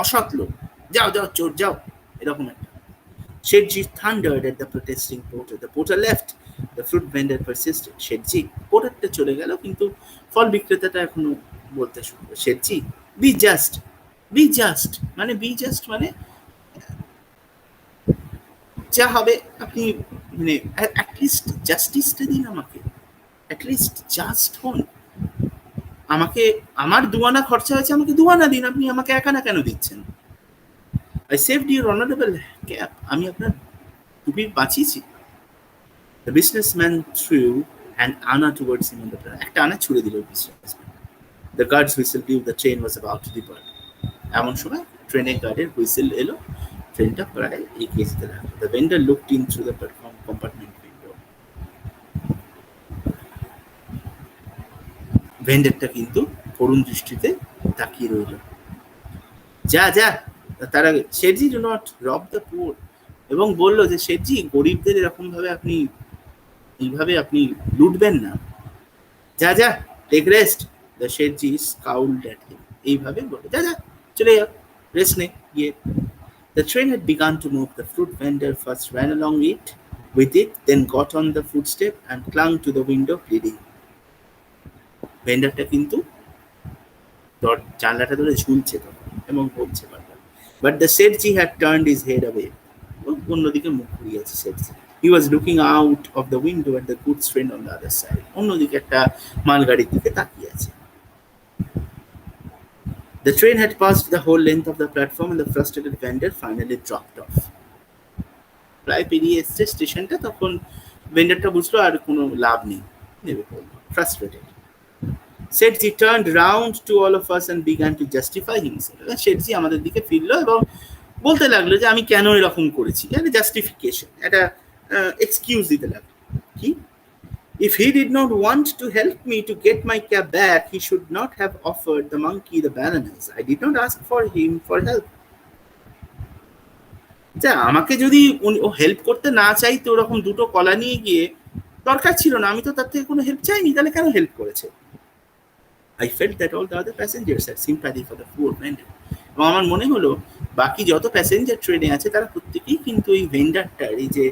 অসৎ লোক, যাও চোর যাও, এরকম একটা। Shetji thundered at the protesting porter. The porter left. The fruit vendor persisted. Shetji, পোর্টারটা চলে গেল, কিন্তু ফল বিক্রেতাটা এখনো বলতে শুরু করে, Shetji, be just মানে যা হবে আপনি মানে অ্যাটলিস্ট জাস্টিসটা দিন আমাকে, অ্যাটলিস্ট জাস্ট হন। আমাকে আমার 2 আনা খরচা হয়েছে, আমাকে 2 আনা দিন, আপনি আমাকে 1 আনা কেন দিচ্ছেন? I saved your honorable cap. আমি আপনার টুপি বাঁচিয়েছি। The businessman threw an anna towards him on the platform. একটা আনা ছুড়ে দিল businessman. The guard's whistle blew. The train was about to depart. এমন সময় ট্রেনের গার্ডের হুইসেল এলো, ট্রেনটা প্রায় এগিয়ে যেতে লাগলো। The vendor looked in through the platform compartment window. ভেন্ডারটা কিন্তু করুণ দৃষ্টিতে তাকিয়ে রইল। যা তার আগে শেঠজি ডু নট রব দ্য পুয়ার, এবং বলল যে শেঠজি গরিবদের এরকম ভাবে এইভাবে আপনি লুটবেন না। যা take rest. The Sethji scowled at him, এইভাবে বলে যা চলে যা, রেস্ট নে গিয়ে। The train had begun to move. The fruit vendor first ran along with it, then got on the footstep and clung to the window, pleading. ভেন্ডারটা কিন্তু জানলাটা ধরে ঝুলছে তখন এবং বলছে বারবার। But the Setji had turned his head away. অন্যদিকে মুখ ঘুরিয়েছে Setji. He was looking out of the window at the goods train on the other side. অন্যদিকে একটা মালগাড়ির দিকে তাকিয়ে আছে। The train had passed the whole length of the platform and the frustrated vendor finally dropped off. প্রায় পেরিয়ে এসছে স্টেশনটা, তখন ভেন্ডারটা বুঝলো আর কোনো লাভ নেই, নেমে পড়লো, frustrated. Setji turned round to all of us and began to justify himself. Setji আমাদের দিকে ফিরলো এবং বলতে লাগলো যে আমি কেন এরকম করেছি, একটা জাস্টিফিকেশন, একটা এক্সকিউজ দিতে লাগলো। কি? If he did not want to help me to get my cab back, he should not have offered the monkey the bananas. I did not ask for him for help. যা আমাকে যদি ও হেল্প করতে না চাইতো, ওরকম দুটো কলা নিয়ে গিয়ে, দরকার ছিল না, আমি তো তার থেকে কোনো হেল্প চাইনি, তাহলে কেন হেল্প করেছে? I felt that all the other passengers had sympathy for the poor vendor. এবং আমার মনে হলো বাকি যত প্যাসেঞ্জার ট্রেনে আছে তারা প্রত্যেকেই কিন্তু এই ভেন্ডারটার, এই যে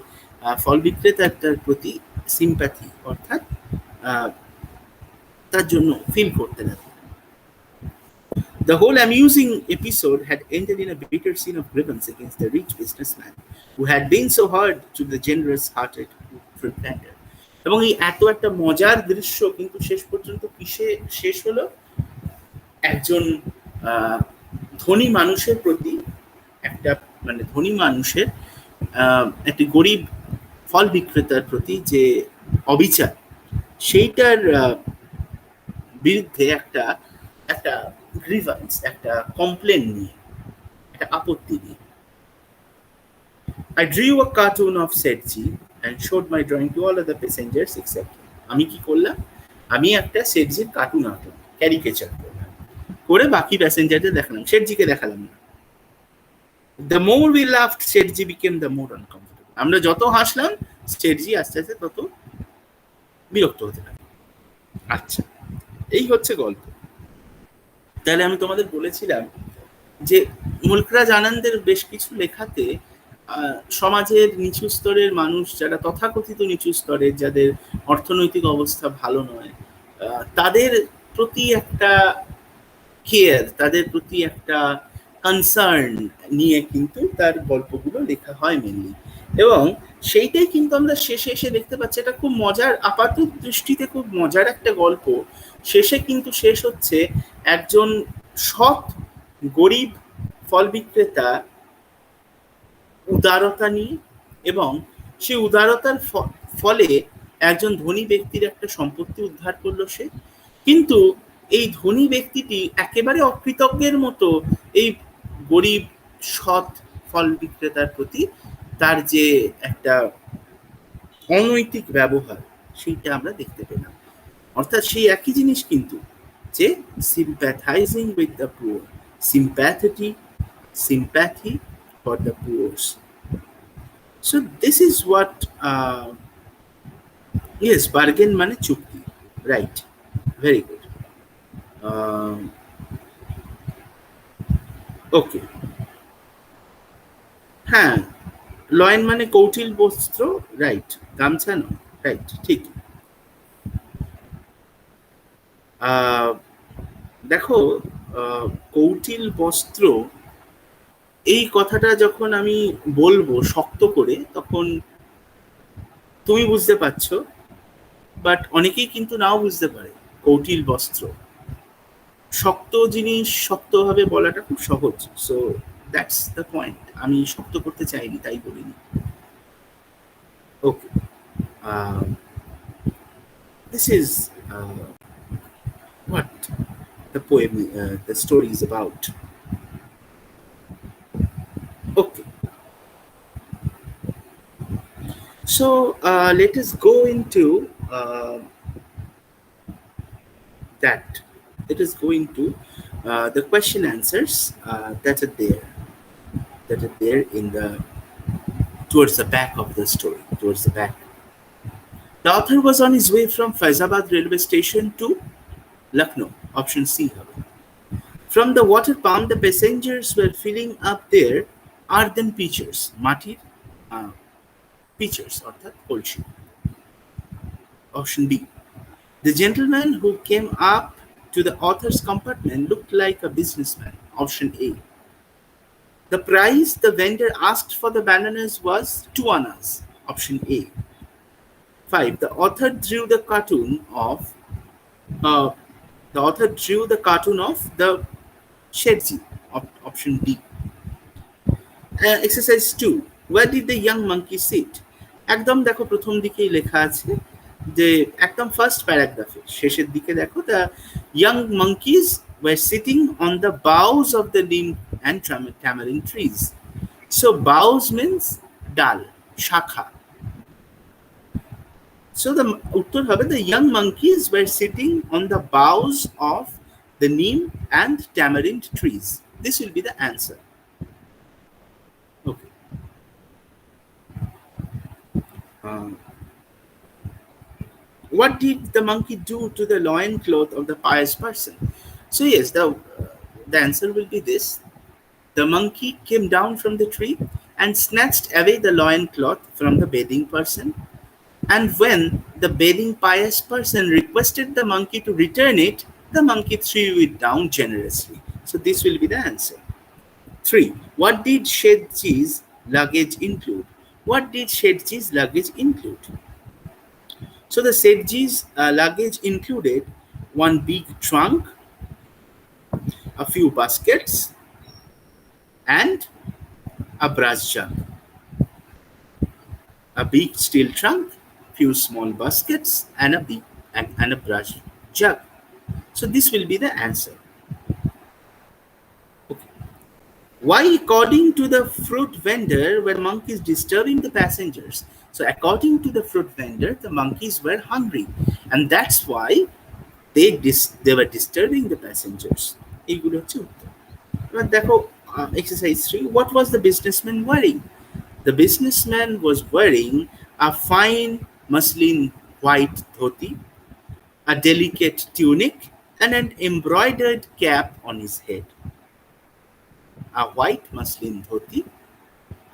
ফল বিক্রেতাটার প্রতি সিম্প্যাথি, অর্থাৎ তার জন্য ফিল করতে লাগে। The whole amusing episode had ended in a bitter scene of grievance against the rich businessman who had been so hard to the generous-hearted fruit vendor. এবং এই এত একটা মজার দৃশ্য কিন্তু শেষ পর্যন্ত কিসে শেষ হলো? একজন ধনী মানুষের প্রতি একটা, মানে ধনী মানুষের একটি গরিব ফল বিক্রেতার প্রতি যে অবিচার, সেইটার বিরুদ্ধে একটা গ্রিভান্স, একটা কমপ্লেন নিয়ে, একটা আপত্তি নিয়ে। I drew a cartoon of Setji and showed my drawing to all other passengers except him. আমি কি করলাম? আমি একটা সেটজির কার্টুন আঁকলাম, ক্যারিকেচার করলাম, করে বাকি প্যাসেঞ্জারদের দেখালাম, সেটজিকে দেখালাম না। The more we laughed, Setji became the more uncomfortable. আমরা যত হাসলাম, সেটজি আস্তে আস্তে তত বিরক্ত হতে লাগে। আচ্ছা, এই হচ্ছে গল্প। তাহলে আমি তোমাদের বলেছিলাম যে মুলকরাজ আনন্দের বেশ কিছু লেখাতে সমাজের নিচু স্তরের মানুষ, যারা তথাকথিত নিচু স্তরের, যাদের অর্থনৈতিক অবস্থা ভালো নয়, তাদের প্রতি একটা কেয়ার, তাদের প্রতি একটা কনসার্ন নিয়ে কিন্তু তার গল্পগুলো লেখা হয় মেনলি। এবং সেইটাই কিন্তু আমরা শেষে এসে দেখতে পাচ্ছি, এটা খুব মজার, আপাত দৃষ্টিতে খুব মজার একটা গল্প। শেষে কিন্তু শেষ হচ্ছে একজন সৎ গরিব ফল বিক্রেতা উদারতা নিয়ে, এবং সেই উদারতার ফলে একজন ধনী ব্যক্তির একটা সম্পত্তি উদ্ধার করলো সে। কিন্তু এই ধনী ব্যক্তিটি একেবারে অকৃতজ্ঞের মতো এই গরিব সৎ ফল বিক্রেতার প্রতি তার যে একটা অনৈতিক ব্যবহার, সেইটা আমরা দেখতে পেলাম। অর্থাৎ সেই একই জিনিস কিন্তু, যে sympathizing with the poor, sympathy for the poor. So this is what yes, bargain মানে চুক্তি, right? Very good. ওকে, হ্যাঁ, লয়েন মানে কৌটিল বস্ত্র, রাইট, গামছা নয়, রাইট, ঠিক। দেখো, কৌটিল বস্ত্র এই কথাটা যখন আমি বলবো শক্ত করে, তখন তুমি বুঝতে পারছো, বাট অনেকেই কিন্তু নাও বুঝতে পারে। কৌটিল বস্ত্র, শক্ত জিনিস শক্তভাবে বলাটা খুব সহজ। সো দ্যাটস দ্য পয়েন্ট, আমি শক্ত করতে চাইনি, তাই বলিনি। Okay, this is what the poem, the story is about. Okay, so let us go into that. Let us go into the question answers that are there in the towards the back of the story, towards the back. The author was on his way from Faizabad railway station to Lucknow, option C. From the water pump, the passengers were filling up their Earthen pitchers, মাটির আহ, pitchers অর্থাৎ কলসি। Option B. The gentleman who came up to the author's compartment looked like a businessman. Option A. The price the vendor asked for the bananas was 2 annas. Option A. 5. Uh, the author drew the cartoon of the Shedji. Option D. Exercise 2. Where did the young monkey sit? একদম দেখো প্রথম দিকেই লেখা আছে যে একদম ফার্স্ট প্যারাগ্রাফে শেষের দিকে দেখো the young monkeys were sitting on the boughs of the neem and tamarind trees. So boughs means ডাল, শাখা. So the উত্তর হবে the young monkeys were sitting on the boughs of the neem and tamarind trees. This will be the answer. Okay. What did the monkey do to the loincloth of the pious person? So yes, the answer will be this. The monkey came down from the tree and snatched away the loincloth from the bathing person. And when the bathing pious person requested the monkey to return it, the monkey threw it down generously. So this will be the answer. 3. What did Shedji's luggage include? What did Shedji's luggage include? So the Shedji's luggage included one big trunk, a few baskets, and a brass jug. A big steel trunk, few small baskets, and a brass jug. So this will be the answer. Okay. Why, according to the fruit vendor, were monkeys disturbing the passengers? So according to the fruit vendor, the monkeys were hungry, and that's why they were disturbing the passengers. এইগুলো হচ্ছে উত্তর। এবার দেখো exercise 3. What was the businessman wearing? The businessman was wearing a fine muslin white dhoti, a delicate tunic, and an embroidered cap on his head. A white muslin dhoti,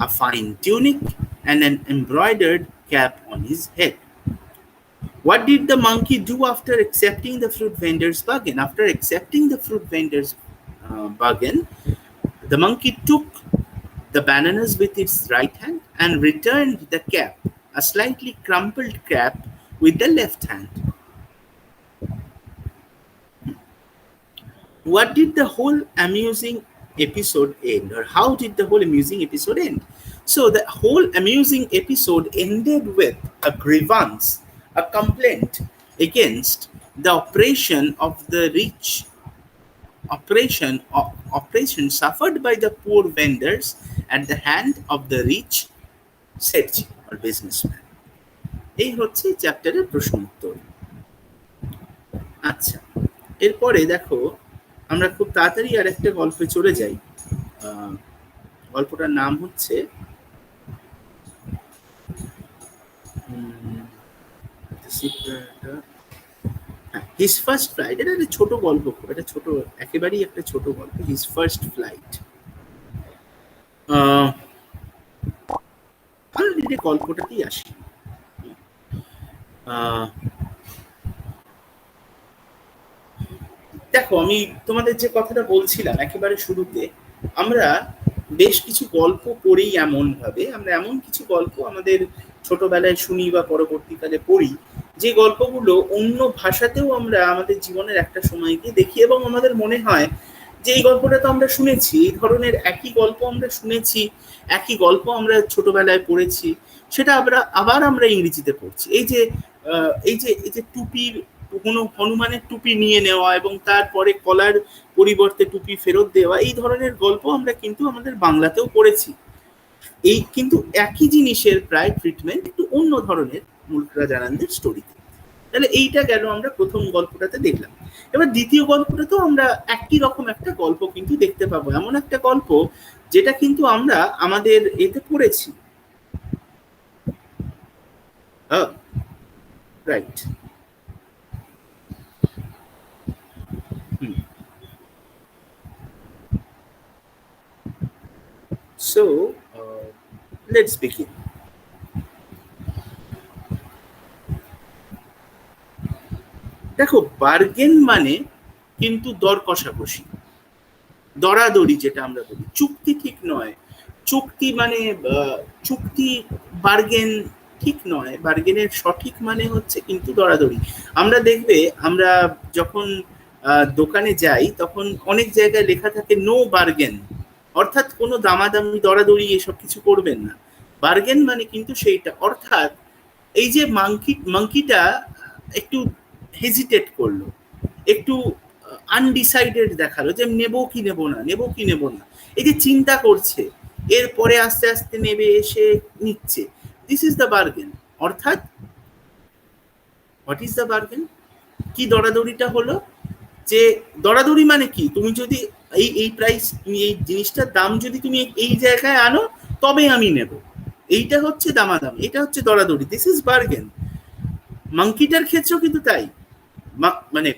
a fine tunic, and an embroidered cap on his head. What did the monkey do after accepting the fruit vendor's bargain? After accepting the fruit vendor's bargain, the monkey took the bananas with its right hand and returned the cap, a slightly crumpled cap, with the left hand. What did the whole amusing episode end, or how did the whole amusing episode end? So the whole amusing episode ended with a grievance, a complaint against the oppression of the rich, oppression suffered by the poor vendors at the hand of the rich Shedji or businessman. এই হচ্ছে চ্যাপ্টারের প্রশ্ন উত্তর। আচ্ছা, এরপরে দেখো আমরা খুব তাড়াতাড়ি আর একটা গল্পে চলে যাই। গল্পটার নাম হচ্ছে হিজ ফার্স্ট ফ্লাইট। এটা একটা ছোট গল্প, এটা ছোট, একেবারেই একটা ছোট গল্প, হিজ ফার্স্ট ফ্লাইট। অলরেডি গল্পটাতেই আসি। দেখো আমি তোমাদের যে কথাটা বলছিলাম একেবারে শুরুতে, আমরা বেশ কিছু গল্প পড়ি এমন ভাবে, আমরা এমন কিছু গল্প আমাদের ছোটবেলায় শুনি বা পরবর্তীকালে পড়ি, যে গল্পগুলো অন্য ভাষাতেও আমরা আমাদের জীবনের একটা সময় গিয়ে দেখি এবং আমাদের মনে হয় যে এই গল্পটা তো আমরা শুনেছি, এই ধরনের একই গল্প আমরা শুনেছি, একই গল্প আমরা ছোটবেলায় পড়েছি, সেটা আবার আমরা ইংরেজিতে পড়ছি। এই যে টুপির, কোনো হনুমানের টুপি নিয়ে নেওয়া এবং তারপরে কলার পরিবর্তে টুপি ফেরত দেওয়া, এই ধরনের গল্প আমরা কিন্তু আমাদের বাংলাতেও পড়েছি। এই কিন্তু একই জিনিসের প্রায় ট্রিটমেন্ট একটু অন্য ধরনের মুলক রাজারামদের স্টোরিতে। তাহলে এইটা গেল আমরা প্রথম গল্পটাতে দেখলাম। এবার দ্বিতীয় গল্পটাতেও আমরা একই রকম একটা গল্প কিন্তু দেখতে পাবো, এমন একটা গল্প যেটা কিন্তু আমরা আমাদের এতে পড়েছি। রাইট। So let's begin. দেখো, বার্গেন মানে কিন্তু দর কষাকষি, দরাদরি, যেটা আমরা বলি। চুক্তি ঠিক নয়। চুক্তি মানে চুক্তি, বার্গেন ঠিক নয়। বার্গেনের সঠিক মানে হচ্ছে কিন্তু দরাদরি। আমরা দেখবে, আমরা যখন দোকানে যাই তখন অনেক জায়গায় লেখা থাকে নো বার্গেন, অর্থাৎ কোনো দামাদামি দরাদরি এসব কিছু করবেন না। বার্গেন মানে কিন্তু সেইটা, অর্থাৎ এই যে মাংকিটা একটু হেজিটেট করলো, একটু আনডিসাইডেড দেখালো যে নেবো কি নেবো না, নেবো কি নেবো না, এই যে চিন্তা করছে, এরপরে আস্তে আস্তে নেবে, এসে নিচ্ছে। This is the bargain. অর্থাৎ হোয়াট ইজ দ্য বার্গেন? কি দরাদরিটা হলো? যে দরাদরি মানে কি, তুমি যদি এই এই প্রাইস, তুমি এই জিনিসটার দাম যদি তুমি এই জায়গায় আনো তবে আমি নেব, এইটা হচ্ছে দামাদাম, এটা হচ্ছে দরাদরি। This is bargain. মাংকিটার ক্ষেত্রেও কিন্তু তাই। মানে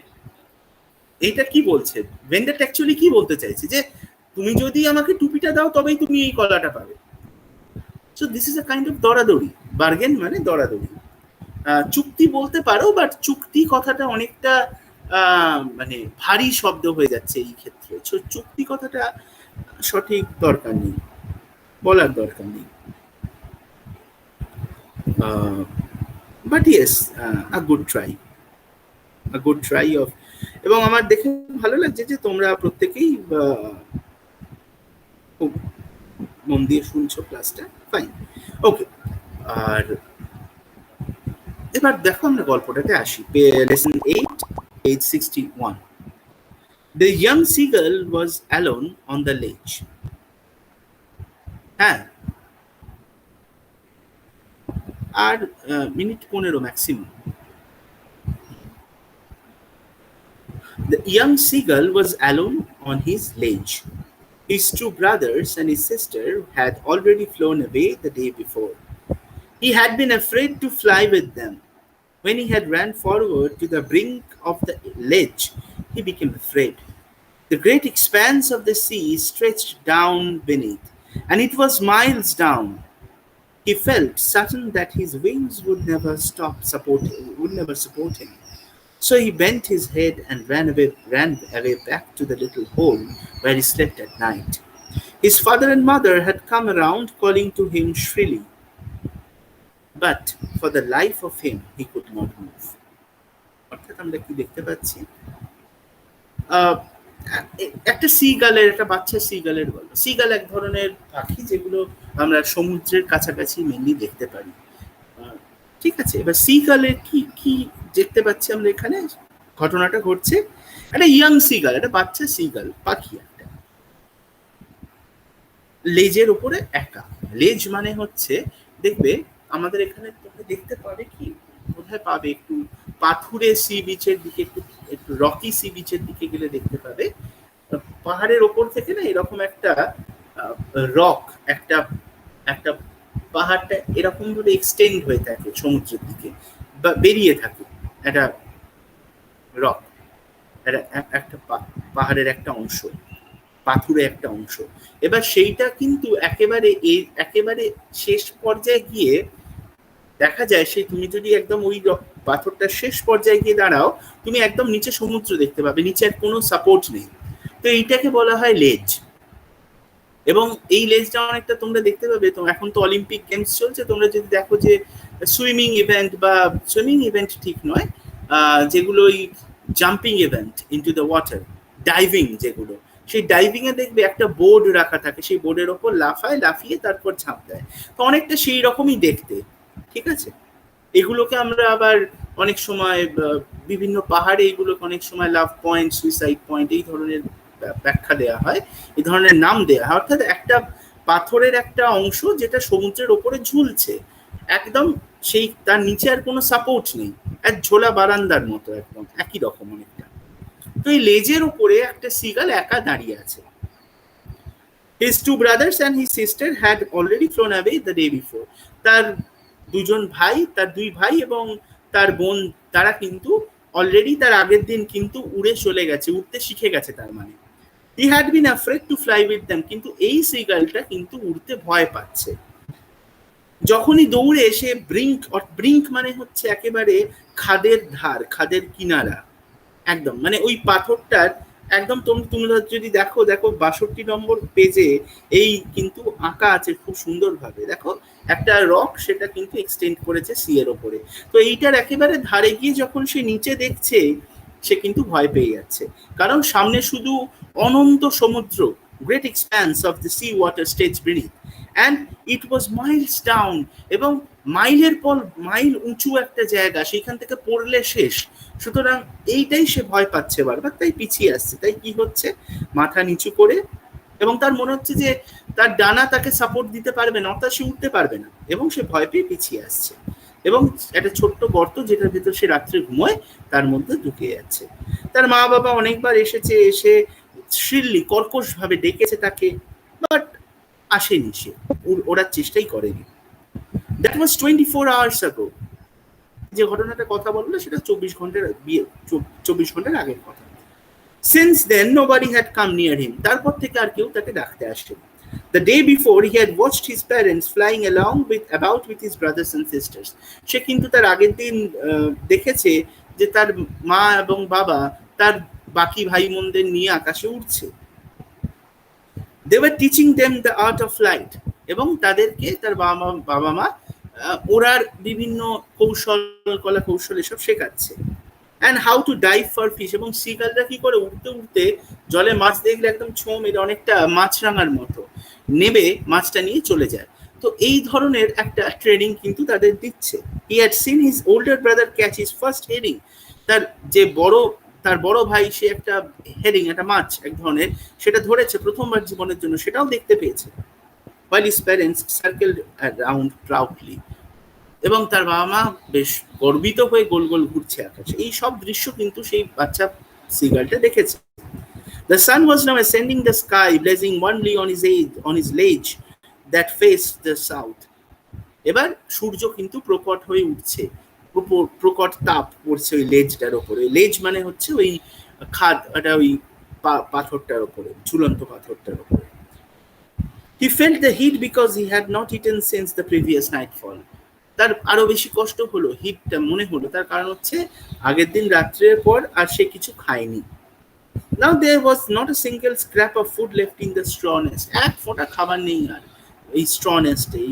এইটা কি বলছে, ভেন্ডার অ্যাকচুয়ালি কি বলতে চাইছে, যে তুমি যদি আমাকে টুপিটা দাও তবেই তুমি এই কলাটা পাবে। So this is a kind of দরাদরি। বার্গেন মানে দরাদরি। চুক্তি বলতে পারো, বাট চুক্তি কথাটা অনেকটা মানে ভারী শব্দ হয়ে যাচ্ছে এই ক্ষেত্রে। সো চুক্তি কথাটা সঠিক দরকার নেই, বলার দরকার নেই। But yes, a good try, a good try of. এবং আমার দেখে ভালো লাগছে যে তোমরা প্রত্যেকেই খুব মন দিয়ে শুনছো ক্লাসটা। ফাইন, ওকে। আর এবার দেখো, আমরা গল্পটাতে আসি। Lesson 8, page 61. The young seagull was alone on the ledge. হ্যাঁ, আর minute 15 maximum. The young seagull was alone on his ledge. His two brothers and his sister had already flown away the day before. He had been afraid to fly with them. When he had ran forward to the brink of the ledge, he became afraid. The great expanse of the sea stretched down beneath, and it was miles down. He felt certain that his wings would never support him. So he bent his head and ran away back to the little hole where he slept at night. His father and mother had come around, calling to him shrilly, but for the life of him he could not move. অর্থাৎ আমরা কি দেখতে পাচ্ছি, একটা সিগালের, একটা বাচ্চা সিগালের গল্প। সিগাল এক ধরনের পাখি যেগুলো আমরা সমুদ্রের কাছাকাছি মেনলি দেখতে পারি। ঠিক আছে, এবার সিগালের কি কি দেখতে পাচ্ছি আমরা এখানে, ঘটনাটা ঘটছে একটা ইয়াং সিগাল, একটা বাচ্চা সিগাল পাখি, একটা লেজের উপরে একা। লেজ মানে হচ্ছে, দেখবে আমাদের এখানে তোমরা দেখতে পাবে কি, কোথায় পাবে, একটু পাথুরে সি বিচের দিকে, একটু একটু রকি সি বিচের দিকে গেলে দেখতে পাবে পাহাড়ের ওপর থেকে না এরকম একটা রক, একটা একটা পাহাড়টা এরকম ভাবে এক্সটেন্ড হয়ে থাকে সমুদ্রের দিকে, বা বেরিয়ে থাকে একটা রক, একটা পাহাড়ের একটা অংশ, পাথুরে একটা অংশ। এবার সেইটা কিন্তু একেবারে শেষ পর্যায়ে গিয়ে দেখা যায়, সেই তুমি যদি একদম ওই পাথরটার শেষ পর্যায়ে গিয়ে দাঁড়াও, তুমি একদম নিচে সমুদ্র দেখতে পাবে, নিচে আর কোনো সাপোর্ট নেই। তো এইটাকে বলা হয় লেজ। এবং এই লেজটা অনেকটা তোমরা দেখতে পাবে, তো এখন তো অলিম্পিক গেমস চলছে, তোমরা যদি দেখো যে সুইমিং ইভেন্ট, বা সুইমিং ইভেন্ট ঠিক নয়, যেগুলো ওই jumping event into the water, diving যেগুলো, সেই ডাইভিং এ দেখবে একটা বোর্ড রাখা থাকে, সেই বোর্ডের ওপর লাফিয়ে তারপর ঝাঁপ দেয়। তো অনেকটা সেই রকমই দেখতে, ঠিক আছে। এগুলোকে আমরা আবার অনেক সময় বিভিন্ন পাহাড়ে এগুলোকে অনেক সময় লাভ পয়েন্ট, সুইসাইড পয়েন্ট এই ধরনের ব্যাখ্যা দেওয়া হয়, এই ধরনের নাম দেওয়া হয়। অর্থাৎ একটা পাথরের একটা অংশ যেটা সমুদ্রের ওপরে ঝুলছে, একদম সেই তার নিচে আর কোনো সাপোর্ট নেই, এক ঝোলা বারান্দার মতো, একদম একই রকম অনেকটা। তো এই লেজের উপরে একটা সিগাল একা দাঁড়িয়ে আছে। His two brothers and his sister had already flown away the day before. তার দুই ভাই এবং তার বোন, তারা কিন্তু অলরেডি তার আগের দিন কিন্তু উড়ে চলে গেছে, উঠতে শিখে গেছে। তার মানে he had been afraid to fly with them, কিন্তু এই সিগালটা কিন্তু উড়তে ভয় পাচ্ছে। যখনই দৌড়ে এসে ব্রিঙ্ক মানে হচ্ছে একেবারে খাদের ধার, খাদের কিনারা, একদম মানে ওই পাথরটার একদম তোমরা যদি দেখো 62 নম্বর পেজে এই কিন্তু আঁকা আছে খুব সুন্দরভাবে। দেখো একটা রক, সেটা কিন্তু এক্সটেন্ড করেছে সি এর ওপরে। তো এইটার একেবারে ধারে গিয়ে যখন সে নিচে দেখছে, সে কিন্তু ভয় পেয়ে যাচ্ছে, কারণ সামনে শুধু অনন্ত সমুদ্র, great expands of the sea water stage beneath, and it was Miles down, এবং মাইলের পর মাইল উঁচু একটা জায়গা, সেখান থেকে পড়লে শেষ। সুতরাং এইটাই সে ভয় পাচ্ছে বারবার, তাই পিছিয়ে আসছে। তাই কি হচ্ছে, মাথা নিচু করে, এবং তার মনে হচ্ছে যে তার ডানা তাকে সাপোর্ট দিতে পারবে না, অর্থাৎ সে উঠতে পারবে না, এবং সে ভয় পেয়ে পিছিয়ে আসছে, এবং একটা ছোট্ট গর্ত যেটার ভিতর সে রাত্রে ঘুমোয় তার মধ্যে ঢুকে যাচ্ছে। তার মা বাবা অনেকবার এসেছে, এসে শ্রিল্লি কর্কশ ভাবে ডেকেছে তাকে, বাট আসেনি সে, ওরা চেষ্টাই করেনি। That was 24 hours ago। যে ঘটনাটা কথা বললো সেটা 24 ঘন্টার আগের কথা। Since then nobody had come near him। তারপর থেকে আর কেউ তাকে ডাকতে আসেনি। The day before he had watched his parents flying about with his brothers and sisters। সে কিন্তু তার আগের দিন দেখেছে যে তার মা এবং বাবা তার বাকি ভাই বোনদের নিয়ে আকাশে উঠছে। They were teaching them the art of flight। এবং তাদেরকে তার বাবা মা ওরার বিভিন্ন কলা কৌশল এসব শেখাচ্ছে। and how to dive for fish। এবং সিগালরা কি করে উঠতে উঠতে জলে মাছ দেখলে একদম ছোঁ মেরে অনেকটা মাছরাঙার মতো নেবে মাছটা নিয়ে চলে যায়। তো এই ধরনের একটা ট্রেনিং কিন্তু তাদের দিচ্ছে। he had seen his older brother catch his first herring। তার বড় ভাই সে একটা হেরিং, একটা মাছ এক ধরনের, সেটা ধরেছে প্রথমবার জীবনের জন্য, সেটাও দেখতে পেয়েছে। while his parents circled around proudly। এবং তার বাবা মা বেশ গর্বিত হয়ে গোল গোল ঘুরছে আকাশে। এই সব দৃশ্য কিন্তু সেই বাচ্চা সিগালটা দেখেছে। The sun was now ascending the sky, blazing warmly on his ledge that faced the south। এবার সূর্য কিন্তু প্রকট হয়ে উঠছে, প্রকট তাপ পড়ছে ওই লেজটার ওপরে। লেজ মানে হচ্ছে ওই খাদ, ওই পাথরটার ওপরে, ঝুলন্ত পাথরটার ওপরে। He felt the heat because he had not eaten since the previous nightfall। তার আরো বেশি কষ্ট হলো, হিটটা মনে হলো, তার কারণ হচ্ছে আগের দিন রাত্রের পর আর সে কিছু খায়নি। Now there was not a single scrap of food left in the straw nest। এক ফোঁটা খাবার নেই আর এই straw nest, এই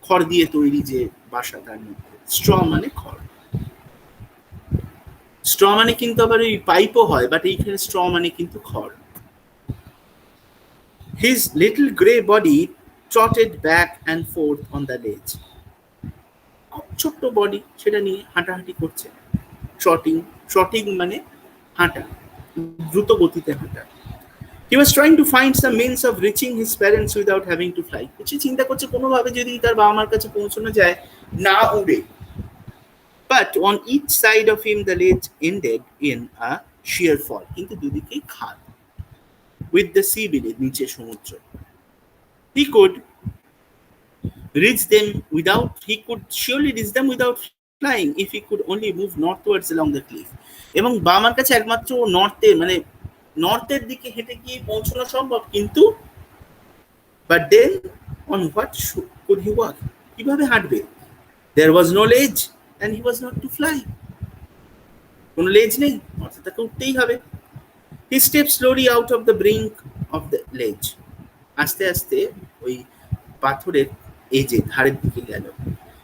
খড় দিয়ে তৈরি যে বাসা তার মধ্যে। স্ট্র মানে খড়, স্ট্র মানে কিন্তু আবার ওই পাইপও হয়, বাট এইখানে স্ট্র মানে কিন্তু খড়। His little grey body trotted back and forth on the ledge। ছোট্ট বডি, সেটা নিয়ে হাঁটাহাঁটি করছে। ট্রটিং মানে হাঁটা, দ্রুত গতিতে হাঁটা। He was trying to find some means of reaching his parents without having to fly। সে চিন্তা করছে কোনোভাবে যদি তার বাবা মার কাছে পৌঁছানো যায় না উড়ে। But on each side of him the ledge ended in a sheer fall। কিন্তু দুদিকেই খাদ, with the sea beneath, নিচে সমুদ্র। He could surely reach them without flying if he could only move northwards along the cliff। এবং বামার কাছে একমাত্র নর্থের দিকে হেঁটে গিয়ে পৌঁছানো সম্ভব, কিন্তু but then on what could he walk? কিভাবে হাঁটবে? There was no ledge and he was not to fly। কোনো লেজ নেই, অর্থাৎ তাকে উঠতেই হবে। He stepped slowly out of the brink of the ledge। আস্তে আস্তে ওই পাথরের এজে ধারের দিকে গেল।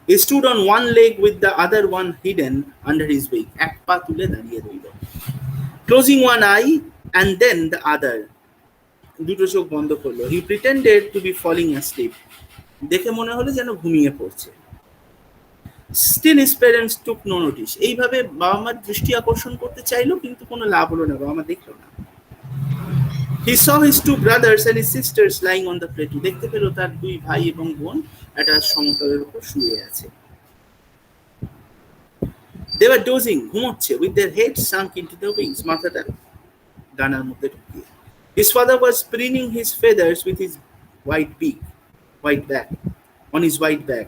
He stood on one leg with the other one hidden under his wing। এক পা তুলে দাঁড়িয়ে রইল। Closing one eye and then the other। দুটো চোখ বন্ধ করলো। He pretended to be falling asleep। দেখে মনে হলো যেন ঘুমিয়ে পড়ছে। Still his parents took no notice। এইভাবে বাবা মার দৃষ্টি আকর্ষণ করতে চাইলো, কিন্তু কোনো লাভ হলো না, বাবা মা দেখলো না। He saw his two brothers and his sisters lying on the plateau। দেখতে পেল তার দুই ভাই এবং বোন একটা সমতলের উপর শুয়ে আছে। They were dozing, ঘুমোচ্ছে, with their heads sunk into the wings। মাথাটা ডানার মধ্যে ঢুকিয়ে। His father was preening his feathers with his on his white back।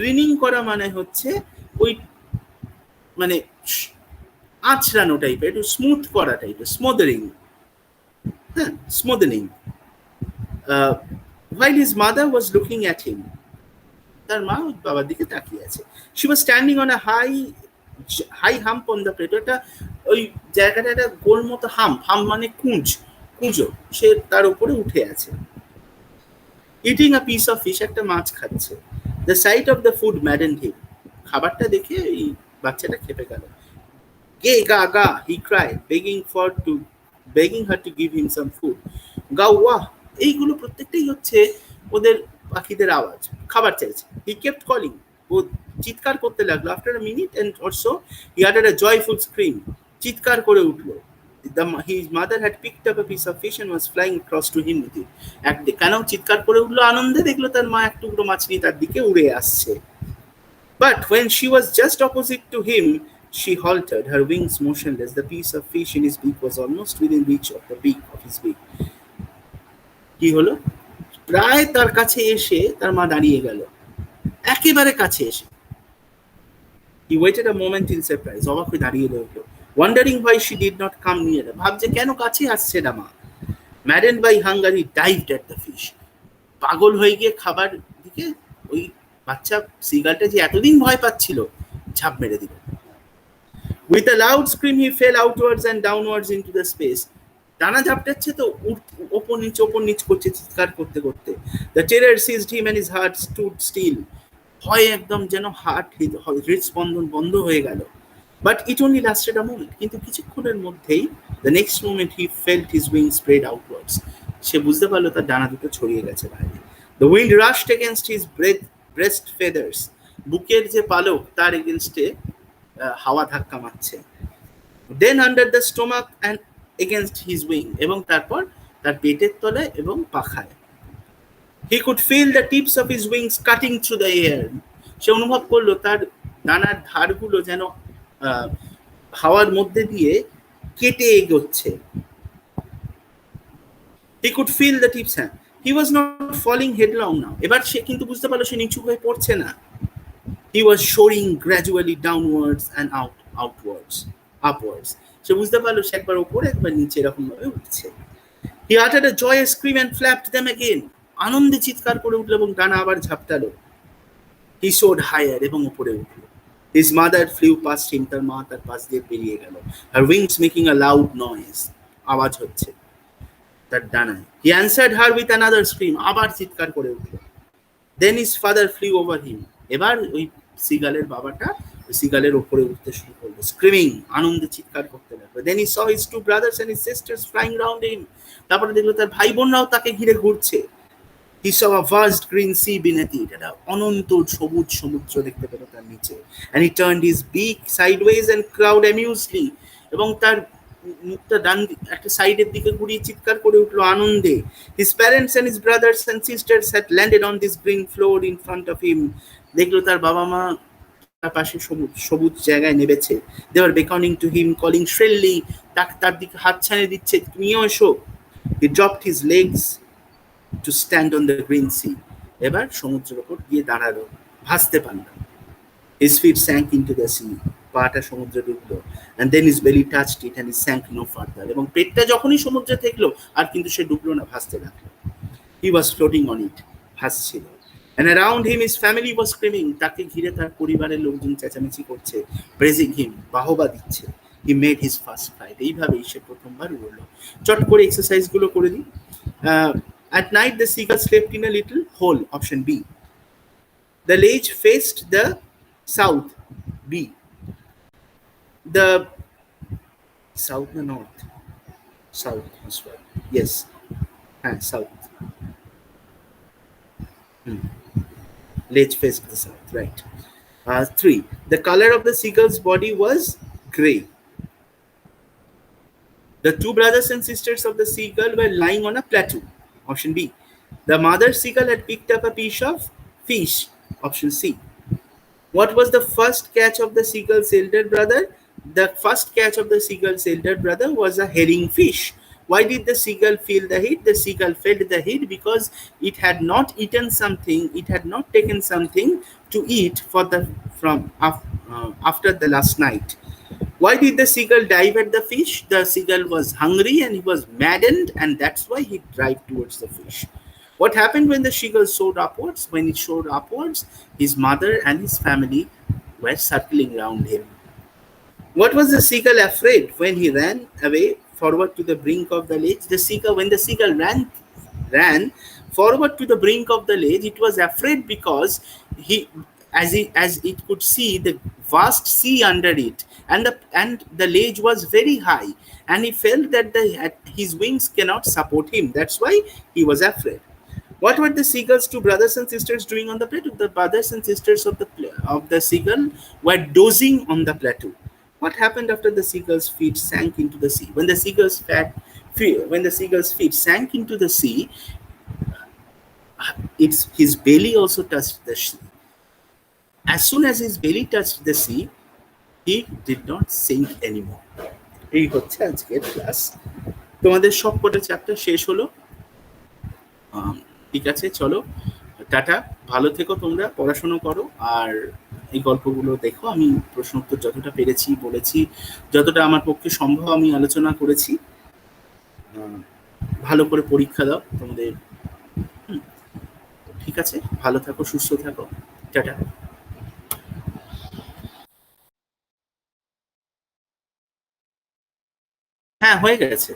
Preening করা মানে হচ্ছে ওই মানে আঁচড়ানো টাইপের, একটু স্মুথ করা টাইপের, smoothing। While his mother was looking at him। তার মা বাবার দিকে তাকিয়ে আছে। She was standing on a high hump on the plate. ওটা ওই জায়গাটা একটা গোল মতো হাম্প, হাম্প মানে কুঁজো, সে তার উপরে উঠে আছে। Eating a piece of fish, একটা মাছ খাচ্ছে। The sight of the food maddened him, খাবারটা দেখে এই বাচ্চাটা খেপে গেল। গে গা গা he cried, begging her to give him some food. গা ওয়াহ, এইগুলো প্রত্যেকটাই হচ্ছে ওদের পাখিদের আওয়াজ, খাবার চাইছে। হি কেপ্ট কলিং, ও চিৎকার করতে লাগলো। After a minute and or so he heard a joyful scream, চিৎকার করে উঠলো। His mother had picked up a piece of fish and was flying across to him with it. কেন চিৎকার করে উঠলো? আনন্দে দেখলো তার মা এক টুকরো মাছ নিয়ে তার দিকে উড়ে আসছে। But when she was just opposite to him, she halted, her wings motionless. The piece of fish in his beak was almost within reach of the beak of his beak. কি হলো? প্রায় তার কাছে এসে তার মা দাঁড়িয়ে গেল, একেবারে কাছে এসে। He waited a moment in surprise, অবাক হয়ে দাঁড়িয়ে রইল। Wondering why she did not come nearer, ভাবছে কেন কাছে আসছে না মা। Maddened by hunger, he dived at the fish. পাগল হয়ে গিয়ে খাবার দিকে ওই বাচ্চা সিগালটা যে এতদিন ভয় পাচ্ছিল, ঝাঁপ মেরে দিল। With a loud scream, he fell outwards and downwards into the space. ডানা ঝাপটাচ্ছে তো, ওপর নিচ করছে চিৎকার করতে করতে। The terror seized him and his heart stood still. ভয় একদম যেন হৃদস্পন্দন বন্ধ হয়ে গেল। But it only lasted a moment. কিন্তু কিছুক্ষণের মধ্যেই, the next moment he felt his wings spread outwards. সে বুঝতে পারলো তার ডানা দুটো ছড়িয়ে গেছে বাইরে। The wind rushed against his breast feathers. বুকের যে পালক তার এগেনস্টে হাওয়া ধাক্কা মারছে। Then under the stomach and against his wing, এবং তারপর তার পেটের তলায় এবং পাখায়। He could feel the tips of his wings cutting through the air. সে অনুভব করলো তার ডানার ধারগুলো যেন হাওয়ার মধ্যে দিয়ে কেটে এগোচ্ছে। He could feel the tips. He was not falling headlong now. এবার সে কিন্তু বুঝতে পারলো সে নিচু হয়ে পড়ছে না। He was soaring gradually downwards and upwards. সে বুঝতে পারলো সে একবার উপরে একবার নিচে এরকম ভাবে উঠছে। He uttered a joyous scream and flapped them again. আনন্দে চিৎকার করে উঠলো এবং ডানা আবার ঝাপটালো। He soared higher, এবং উপরে উঠলো। His mother flew past him, তার মা তার পাশ দিয়ে বেরিয়ে গেল। Her wings making a loud noise, আওয়াজ হচ্ছে তার ডানায়। He answered her with another scream, আবার চিৎকার করে উঠলো। Then his father flew over him. এবার ওই সিগালের বাবাটা ওই সিগালের উপরে উঠতে শুরু করলো, screaming, আনন্দে চিৎকার করতে লাগলো। Then he saw his two brothers and his sisters flying round him. তারপরে দেখলো তার ভাই বোনরাও তাকে ঘিরে ঘুরছে। He saw a vast green sea beneath it. একটা অনন্ত সবুজ সমুদ্র দেখতে পেল তার নিচে। And he turned his beak sideways and crowed amusedly. এবং তার মুখটা ডান একটা সাইডের দিকে ঘুরিয়ে চিৎকার করে উঠলো আনন্দে। His parents and his brothers and sisters had landed on this green floor in front of him. দেখলো তার বাবা মা তার পাশে সবুজ জায়গায় নেমেছে। They were beckoning to him, calling shrilly. তার দিকে হাত ছাড়ে দিচ্ছে, তুমিও এসো। He dropped his legs to stand on the green sea. এবার সমুদ্রের উপর গিয়ে দাঁড়ালো, ভাসতে পারল। His feet sank into the sea. পাটা সমুদ্রে ডুবলো। And then his belly touched it and he sank no further. এবং পেটটা যখনই সমুদ্রে থাকলো আর কিন্তু সে ডুবলো না, ভাসতে লাগলো। He was floating on it, ভাসছিল। And around him his family was screaming. তাকে ঘিরে তার পরিবারের লোকজন চেঁচামেচি করছে, praising him, বাহবা দিচ্ছে। He made his first flight. এইভাবেই সে প্রথমবার উড়লো। চট করে এক্সারসাইজ গুলো করে দিই। At night the seagull slept in a little hole, option B. The lake faced the south, B. The south or north? South as well. Yes. South. Lake faced the south, right. 3. The color of the seagull's body was grey. The two brothers and sisters of the seagull were lying on a plateau. Option B. The mother seagull had picked up a piece of fish. Option C. What was the first catch of the seagull's elder brother? The first catch of the seagull's elder brother was a herring fish. Why did the seagull feel the heat? The seagull felt the heat because it had not eaten something, it had not taken something to eat after the last night. Why did the seagull dive at the fish? The seagull was hungry and he was maddened, and that's why he dived towards the fish. What happened when the seagull soared upwards? When it soared upwards, his mother and his family were circling around him. What was the seagull afraid when he ran away forward to the brink of the ledge? When the seagull ran forward to the brink of the ledge, it was afraid because as it could see the vast sea under it, and the ledge was very high, and he felt that his wings cannot support him. That's why he was afraid. What were the seagulls' two brothers and sisters doing on the plateau? The brothers and sisters of the seagull were dozing on the plateau. What happened after the seagull's feet sank into the sea? When the seagull's feet sank into the sea, his belly also touched the sea. As soon as his belly touched the sea, he did not sink anymore. এই হচ্ছে আজকের ক্লাস। তোমাদের সব কটা চ্যাপ্টার শেষ হলো। ঠিক আছে, চলো টাটা, ভালো থেকো, তোমরা পড়াশোনা করো আর এই গল্পগুলো দেখো। আমি প্রশ্ন উত্তর যতটা পেরেছি বলেছি, যতটা আমার পক্ষে সম্ভব আমি আলোচনা করেছি। ভালো করে পরীক্ষা দাও তোমাদের। ঠিক আছে, ভালো থাকো, সুস্থ থাকো, টাটা। হ্যাঁ, হয়ে গেছে।